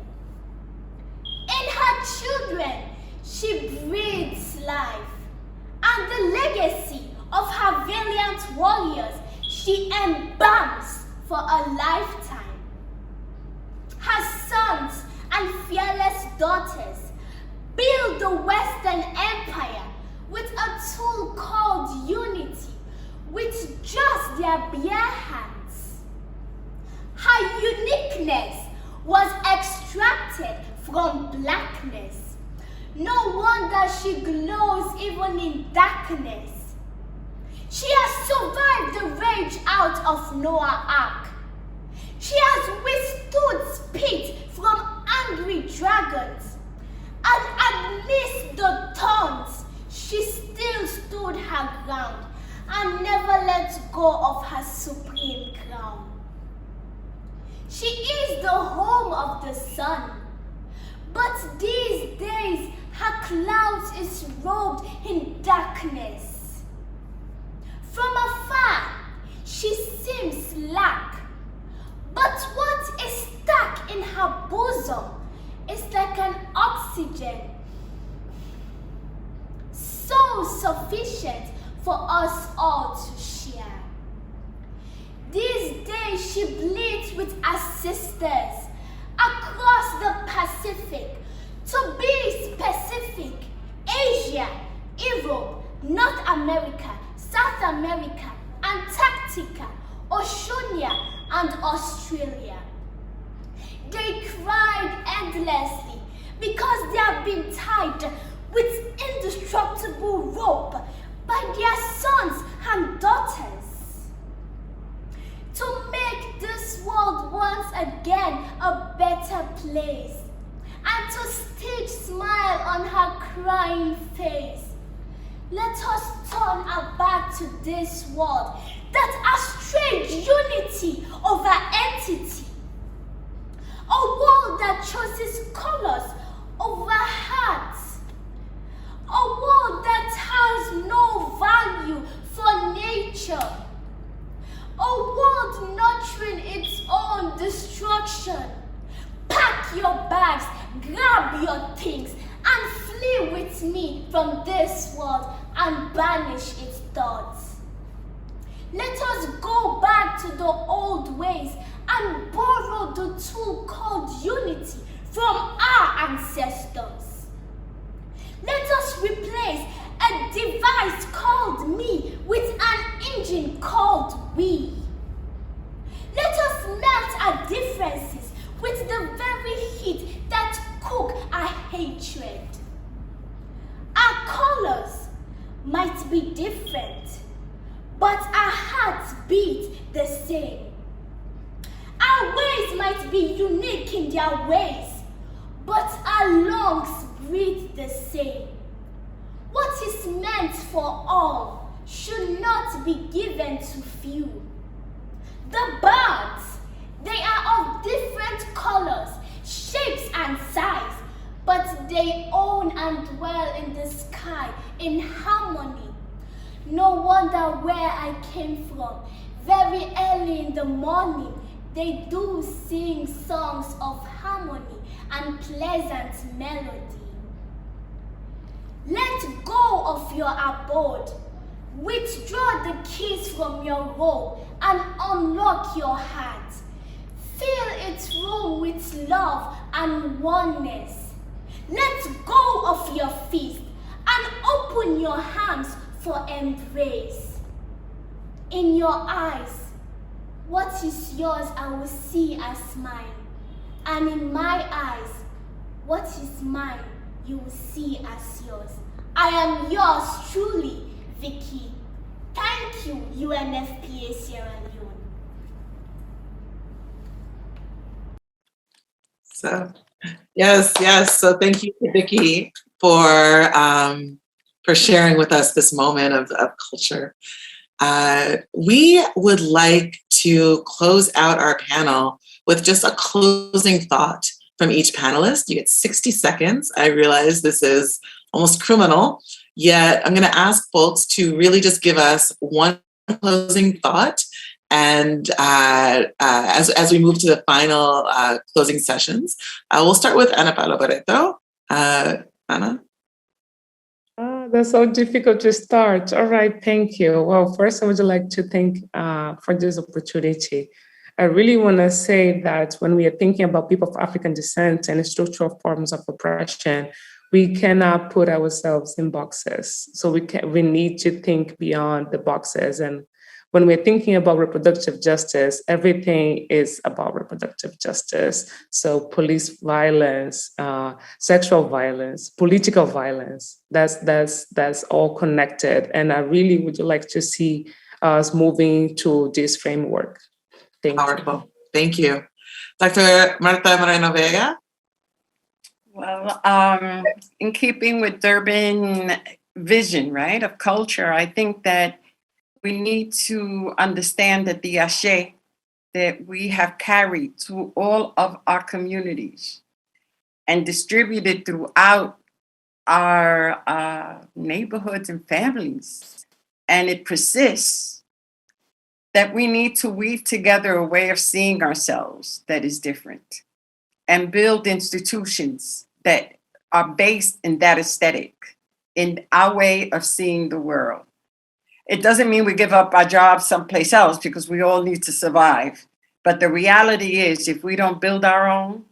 In her children, she breathes life, and the legacy of her valiant warriors she embalms for a lifetime. Her sons and fearless daughters build the Western Empire with a tool called unity, with just their bare hands. Her uniqueness was extracted from blackness. No wonder she glows even in darkness. She has survived the rage out of Noah's Ark. She has withstood spit from angry dragons. And amidst the thorns, she still stood her ground and never let go of her supreme crown. She is the home of the sun, but these days her clouds is robed in darkness. From afar, she seems slack, but what is stuck in her bosom is like an oxygen, so sufficient for us all to share. These days she bleeds with her sisters across the Pacific. To be specific, Asia, Europe, North America, South America, Antarctica, Oceania, and Australia. They cried endlessly because they have been tied with indestructible rope by their sons and daughters. To make this world once again a better place, and to stitch smile on her crying face. Let us turn our back to this world that has strange unity over entity. A world that chooses colors over hearts. A world that has no value for nature. A world nurturing its own destruction. Pack your bags, grab your things, and flee with me from this world and banish its thoughts. Let us go back to the old ways and borrow the tool called unity from our ancestors. Let us replace a device called me different, but our hearts beat the same. Our ways might be unique in their ways, but our lungs breathe the same. What is meant for all should not be given to few. The birds, they are of different colors, shapes and size, but they own and dwell in the sky in harmony. No wonder where I came from. Very early in the morning, they do sing songs of harmony and pleasant melody. Let go of your abode. Withdraw the keys from your robe and unlock your heart. Fill its room with love and oneness. Let go of your fist and open your hands for embrace. In your eyes, what is yours I will see as mine. And in my eyes, what is mine you will see as yours. I am yours truly, Vicky. Thank you, UNFPA Sierra Leone. So, yes. So thank you, Vicky, for sharing with us this moment of culture. We would like to close out our panel with just a closing thought from each panelist. You get 60 seconds. I realize this is almost criminal, yet I'm going to ask folks to really just give us one closing thought. And as we move to the final closing sessions, we'll start with Paola Barretto. Anna? That's so difficult to start. All right, thank you. Well, first I would like to thank for this opportunity. I really want to say that when we are thinking about people of African descent and structural forms of oppression, we cannot put ourselves in boxes. So we need to think beyond the boxes. And when we're thinking about reproductive justice, everything is about reproductive justice. So police violence, sexual violence, political violence, that's all connected. And I really would like to see us moving to this framework. Thank you. Thank you. Dr. Marta Moreno Vega? Well, in keeping with Durban vision, right, of culture, I think that we need to understand that the ashe that we have carried to all of our communities and distributed throughout our neighborhoods and families, and it persists, that we need to weave together a way of seeing ourselves that is different and build institutions that are based in that aesthetic, in our way of seeing the world. It doesn't mean we give up our jobs someplace else because we all need to survive. But the reality is, if we don't build our own,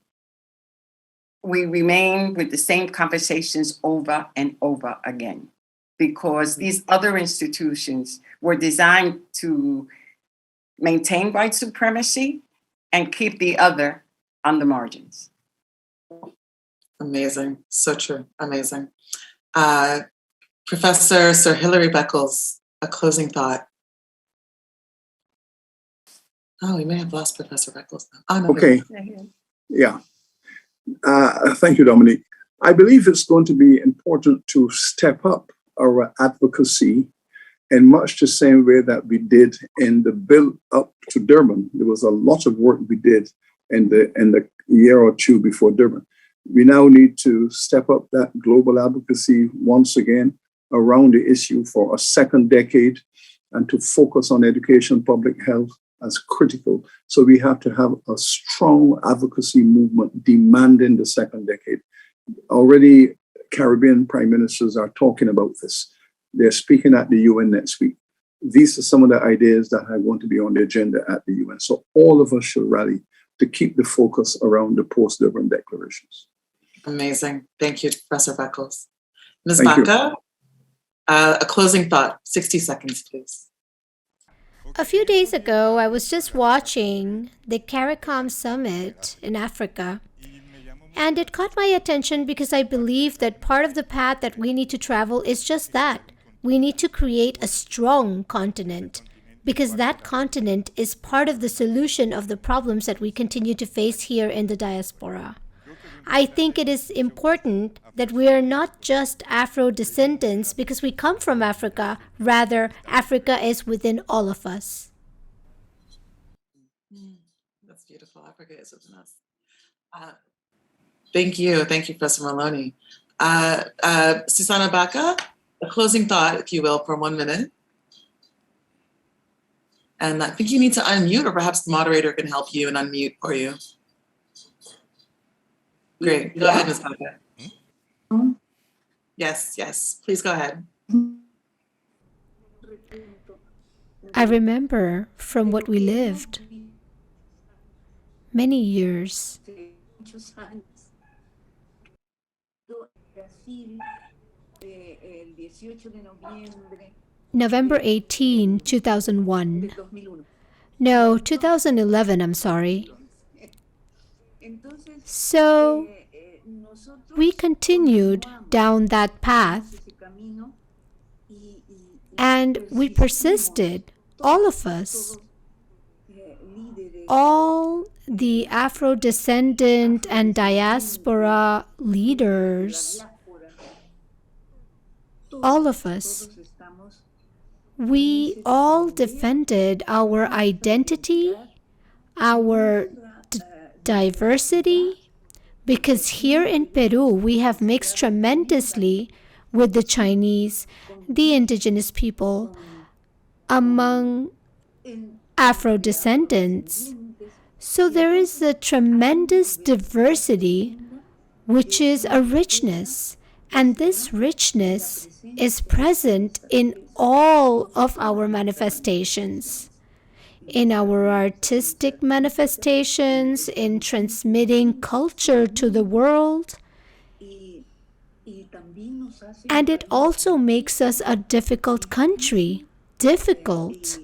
we remain with the same conversations over and over again, because these other institutions were designed to maintain white supremacy and keep the other on the margins. Amazing. So true. Amazing. Professor Sir Hilary Beckles, a closing thought. Oh, we may have lost Professor Beckles now. Oh, no, okay. Yeah. Thank you, Dominique. I believe it's going to be important to step up our advocacy in much the same way that we did in the build up to Durban. There was a lot of work we did in the year or two before Durban. We now need to step up that global advocacy once again around the issue for a second decade and to focus on education, public health as critical. So we have to have a strong advocacy movement demanding the second decade. Already Caribbean prime ministers are talking about this. They're speaking at the UN next week. These are some of the ideas that are going to be on the agenda at the UN. So all of us should rally to keep the focus around the post-Durban declarations. Amazing. Thank you, Professor Beckles. Ms. Thank Baca, a closing thought, 60 seconds, please. A few days ago, I was just watching the CARICOM Summit in Africa, and it caught my attention because I believe that part of the path that we need to travel is just that, We need to create a strong continent because that continent is part of the solution of the problems that we continue to face here in the diaspora. I think it is important that we are not just Afro descendants because we come from Africa. Rather, Africa is within all of us. That's beautiful. Africa is within us. Thank you, Professor Maloney. Susanna Baca, a closing thought, if you will, for 1 minute. And I think you need to unmute, or perhaps the moderator can help you and unmute for you. Great. Go ahead, Ms. Baca. Yes, please go ahead. I remember from what we lived many years. November 18, 2001. No, 2011, I'm sorry. So we continued down that path and we persisted, all of us, all the Afro-descendant and diaspora leaders, all of us, we all defended our identity, our diversity, because here in Peru we have mixed tremendously with the Chinese, the indigenous people, among Afro-descendants. So there is a tremendous diversity, which is a richness. And this richness is present in all of our manifestations, in our artistic manifestations, in transmitting culture to the world. And it also makes us a difficult country, difficult.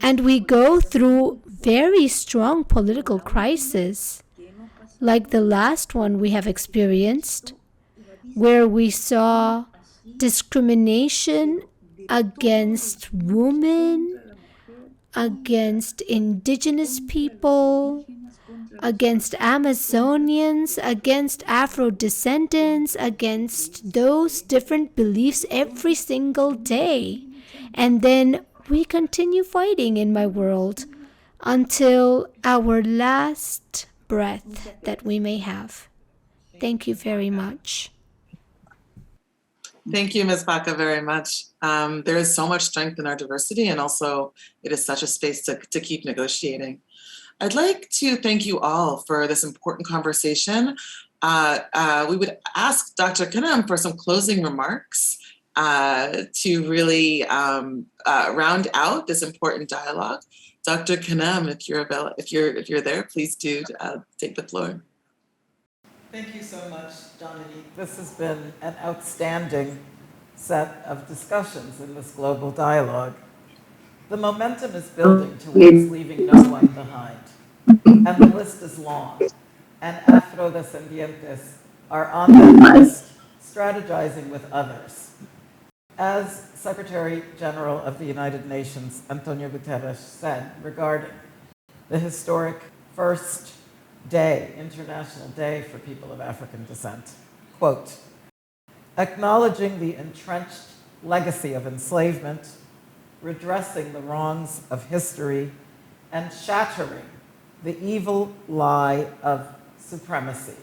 And we go through very strong political crises, like the last one we have experienced, where we saw discrimination against women, against indigenous people, against Amazonians, against Afro-descendants, against those different beliefs every single day. And then we continue fighting in my world until our last breath that we may have. Thank you very much. Thank you, Ms. Baca, very much. There is so much strength in our diversity, and also it is such a space to keep negotiating. I'd like to thank you all for this important conversation. We would ask Dr. Khanam for some closing remarks to really round out this important dialogue. Dr. Khanam, if you're there, please do take the floor. Thank you so much, Dominique. This has been an outstanding set of discussions in this global dialogue. The momentum is building towards leaving no one behind. And the list is long. And Afro-descendientes are on that list, strategizing with others. As Secretary General of the United Nations, Antonio Guterres, said regarding the historic first day, International Day for People of African Descent, quote, acknowledging the entrenched legacy of enslavement, redressing the wrongs of history, and shattering the evil lie of supremacy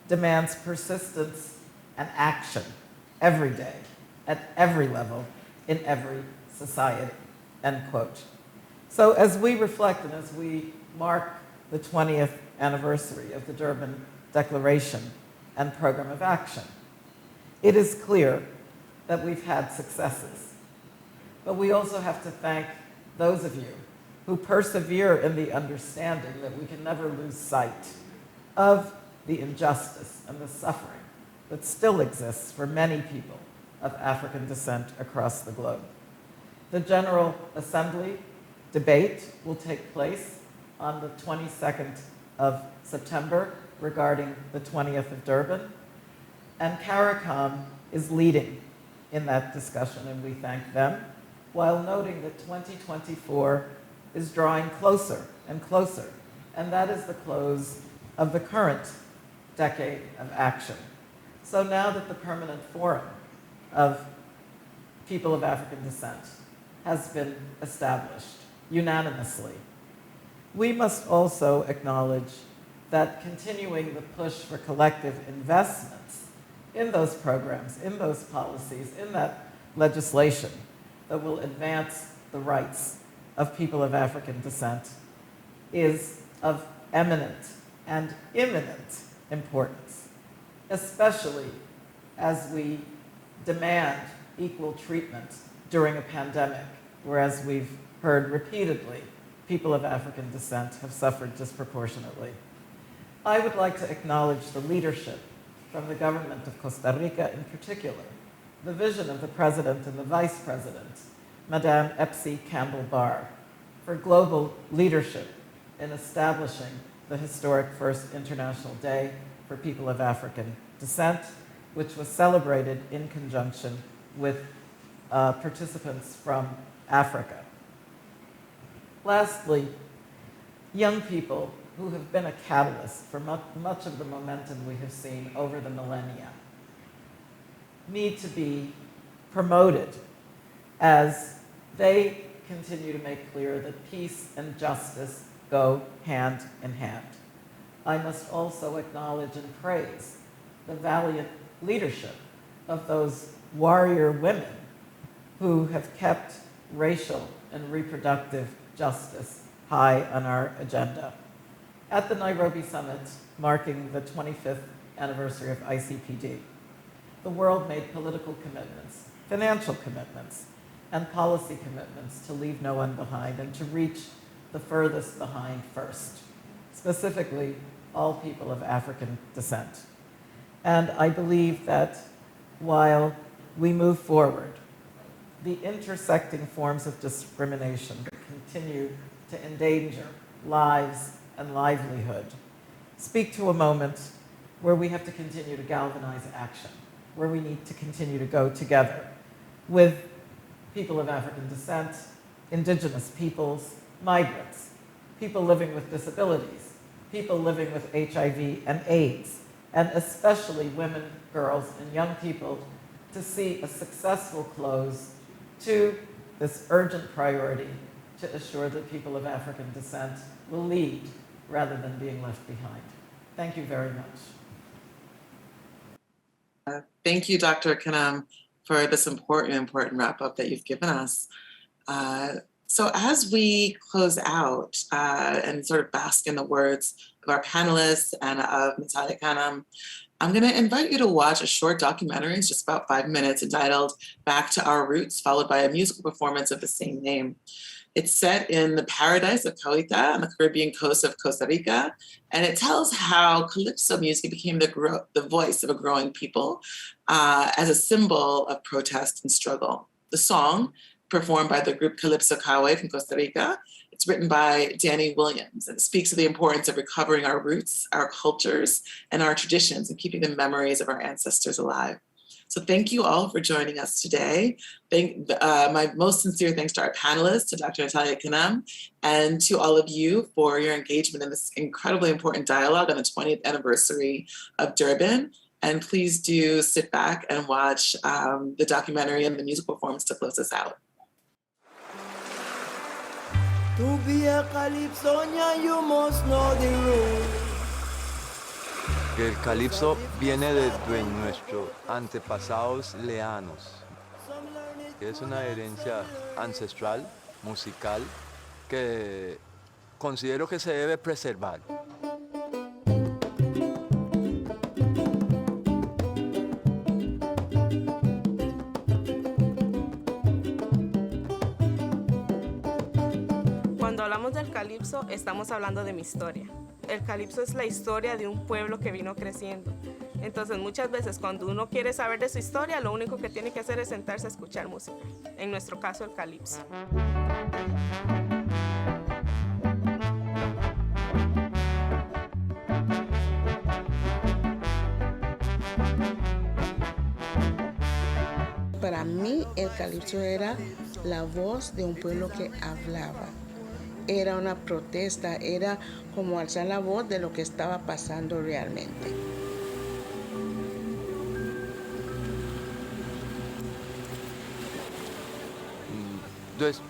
demands persistence and action every day, at every level, in every society, end quote. So as we reflect and as we mark the 20th anniversary of the Durban Declaration and Program of Action, it is clear that we've had successes. But we also have to thank those of you who persevere in the understanding that we can never lose sight of the injustice and the suffering that still exists for many people of African descent across the globe. The General Assembly debate will take place on the 22nd of September regarding the 20th of Durban, and CARICOM is leading in that discussion, and we thank them, while noting that 2024 is drawing closer and closer, and that is the close of the current decade of action. So now that the Permanent Forum of People of African Descent has been established unanimously, we must also acknowledge that continuing the push for collective investments in those programs, in those policies, in that legislation that will advance the rights of people of African descent is of eminent and imminent importance, especially as we demand equal treatment during a pandemic, whereas we've heard repeatedly people of African descent have suffered disproportionately. I would like to acknowledge the leadership from the government of Costa Rica in particular, the vision of the president and the vice president, Madame Epsi Campbell-Barr, for global leadership in establishing the historic first International Day for People of African Descent, which was celebrated in conjunction with participants from Africa. Lastly, young people who have been a catalyst for much of the momentum we have seen over the millennia need to be promoted as they continue to make clear that peace and justice go hand in hand. I must also acknowledge and praise the valiant leadership of those warrior women who have kept racial and reproductive justice high on our agenda. At the Nairobi Summit, marking the 25th anniversary of ICPD, the world made political commitments, financial commitments, and policy commitments to leave no one behind and to reach the furthest behind first, specifically all people of African descent. And I believe that while we move forward, the intersecting forms of discrimination that continue to endanger lives and livelihood speak to a moment where we have to continue to galvanize action, where we need to continue to go together with people of African descent, indigenous peoples, migrants, people living with disabilities, people living with HIV and AIDS, and especially women, girls, and young people to see a successful close to this urgent priority to assure that people of African descent will lead rather than being left behind. Thank you very much. Thank you, Dr. Kanam, for this important wrap-up that you've given us. So as we close out and sort of bask in the words of our panelists and of Natalia Kanam, I'm going to invite you to watch a short documentary. It's just about 5 minutes, entitled Back to Our Roots, followed by a musical performance of the same name. It's set in the paradise of Cauita on the Caribbean coast of Costa Rica, and it tells how Calypso music became the voice of a growing people as a symbol of protest and struggle. The song, performed by the group Calypso Kawe from Costa Rica, it's written by Danny Williams, and it speaks of the importance of recovering our roots, our cultures, and our traditions, and keeping the memories of our ancestors alive. So thank you all for joining us today. My most sincere thanks to our panelists, to Dr. Natalia Kanam, and to all of you for your engagement in this incredibly important dialogue on the 20th anniversary of Durban. And please do sit back and watch the documentary and the musical performance to close us out. To be a calypsonian, you must know the rules. Que el calipso viene de nuestros antepasados leanos, que es una herencia ancestral, musical, que considero que se debe preservar. Cuando hablamos del calipso, estamos hablando de mi historia. El calipso es la historia de un pueblo que vino creciendo. Entonces, muchas veces cuando uno quiere saber de su historia, lo único que tiene que hacer es sentarse a escuchar música. En nuestro caso, el calipso. Para mí el calipso era la voz de un pueblo que hablaba. Era una protesta, era como alzar la voz de lo que estaba pasando realmente.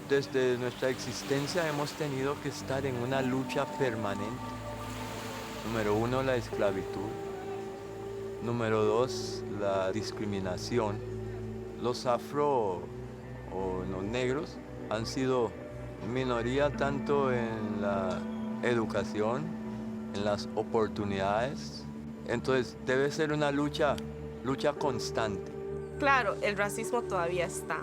Desde nuestra existencia hemos tenido que estar en una lucha permanente. Número 1, la esclavitud. Número 2, la discriminación. Los afro o los negros han sido minoría tanto en la educación, en las oportunidades. Entonces debe ser una lucha constante. Claro, el racismo todavía está.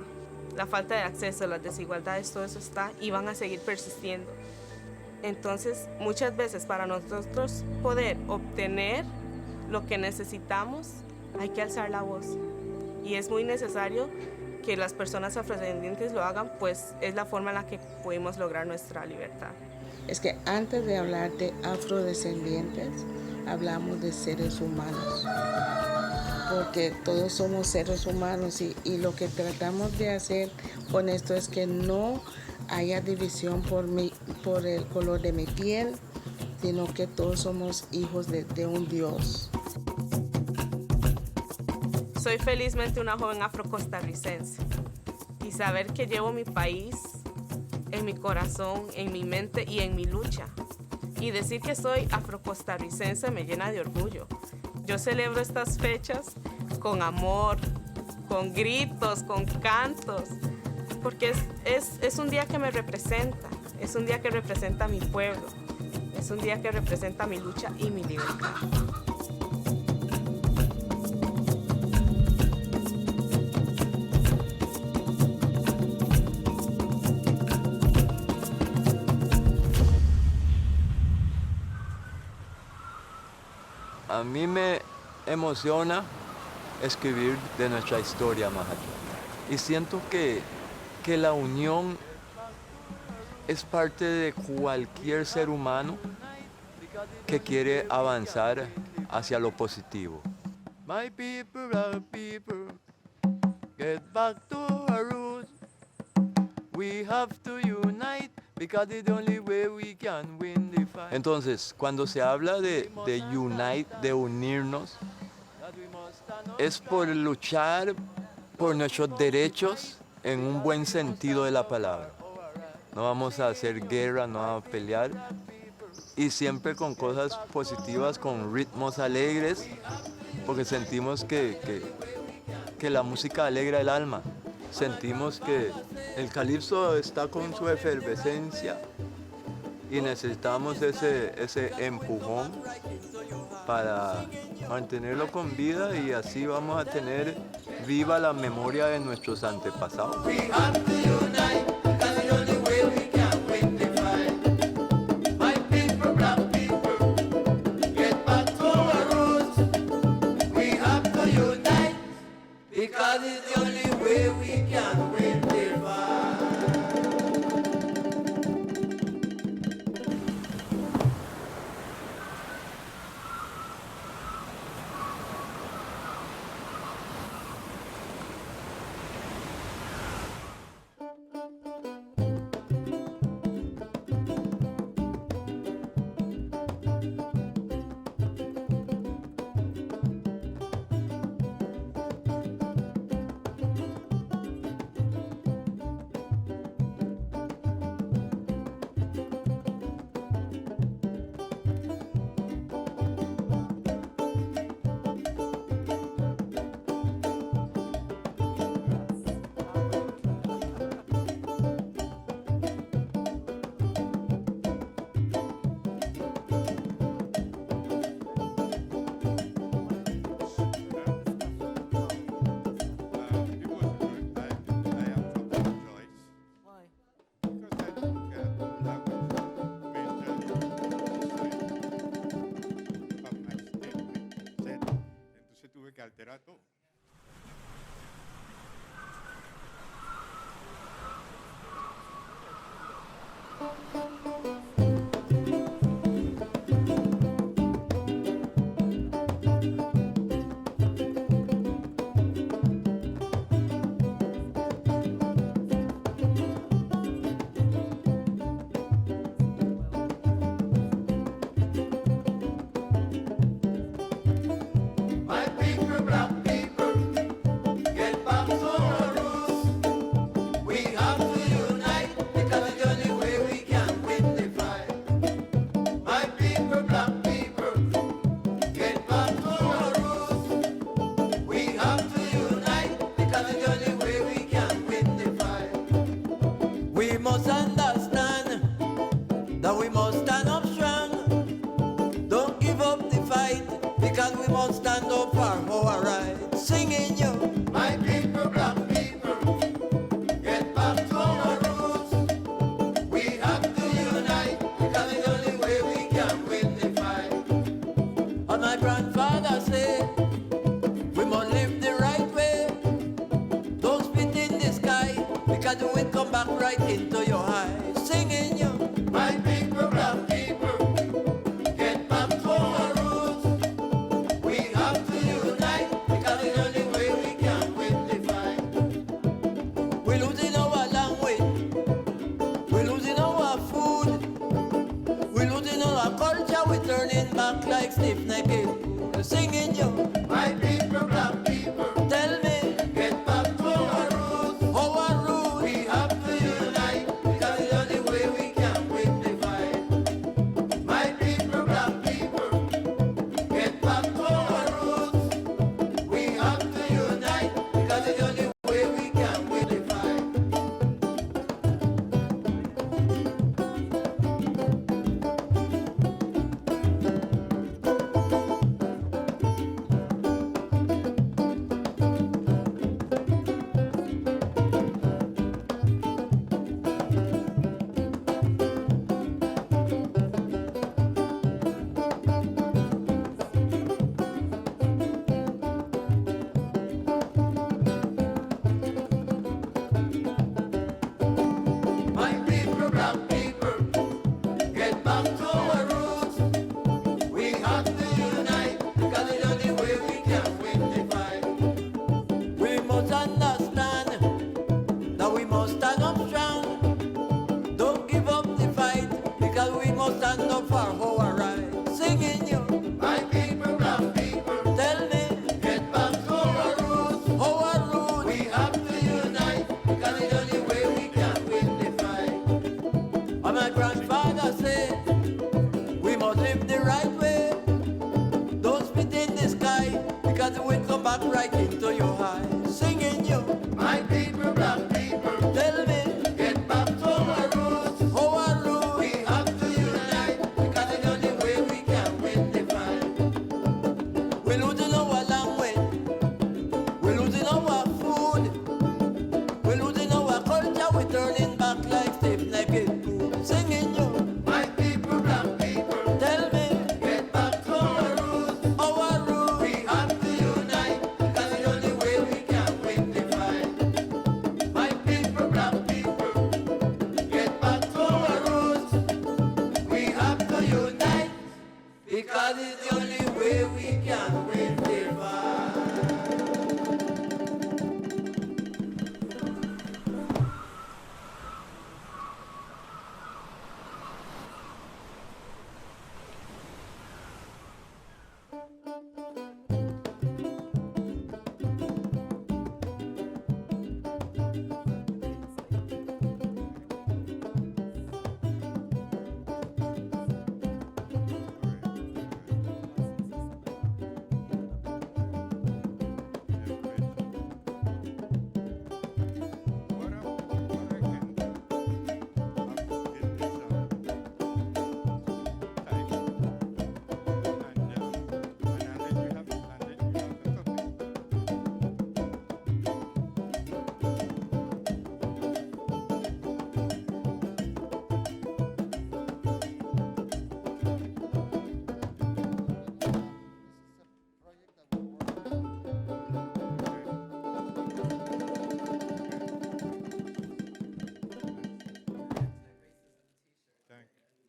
La falta de acceso, las desigualdades, todo eso está y van a seguir persistiendo. Entonces, muchas veces para nosotros poder obtener lo que necesitamos, hay que alzar la voz. Y es muy necesario que las personas afrodescendientes lo hagan, pues es la forma en la que podemos lograr nuestra libertad. Es que antes de hablar de afrodescendientes, hablamos de seres humanos. Porque todos somos seres humanos y lo que tratamos de hacer con esto es que no haya división por el color de mi piel, sino que todos somos hijos de un Dios. Soy felizmente una joven afrocostarricense y saber que llevo mi país en mi corazón, en mi mente y en mi lucha. Y decir que soy afrocostarricense me llena de orgullo. Yo celebro estas fechas con amor, con gritos, con cantos, porque es un día que me representa, es un día que representa a mi pueblo, es un día que representa mi lucha y mi libertad. A mí me emociona escribir de nuestra historia más allá. Y siento que la unión es parte de cualquier ser humano que quiere avanzar hacia lo positivo. My people, our people, get back to our roots. We have to unite because it's the only way we can win the fight. Entonces, cuando se habla de unite, de unirnos, es por luchar por nuestros derechos en un buen sentido de la palabra. No vamos a hacer guerra, no vamos a pelear, y siempre con cosas positivas, con ritmos alegres, porque sentimos que la música alegra el alma. Sentimos que el calipso está con su efervescencia y necesitamos ese empujón para mantenerlo con vida, y así vamos a tener viva la memoria de nuestros antepasados. we come back right into your eyes, singing you. My people, black people, get back to our roots. We have to unite because it's the only way we can win the fight. We're losing our language, we're losing our food, we're losing our culture, we're turning back like stiff-necked. Singing you, my people, black people, tell me, get back to our roots, our roots. We have to unite because it's the only way we can win the fight. My people, black people, get back to our roots. We have to unite because it's the only way we can win the fight. My people, black people, get back to our roots. We have to unite because it's the only way we can win the fight. We must understand that we must stand up strong. Don't give up the fight because we must stand up for our rights. Singing you, my people, black people, tell me, get back to our roots, our roots. We have to unite because it's the only way we can win the fight. And my grandfather said, we must live the right way. Don't spit in the sky because it will come back right into your eyes. Singing you, my people, black people, tell me, get back to our roots, our roots. We have to unite because it's the only way we can win the fight. We're losing our language, we're losing our food, we're losing our culture, we're turning back like stiff-necked. Singing you, my people, black people, tell me, get back to our roots, our roots. We have to unite because it's the only way we can win the fight. My people, black people, get back to our roots. We have to unite because it's the only way we can win the fight.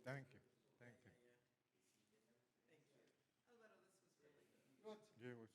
Thank you. Thank you. Yeah, it was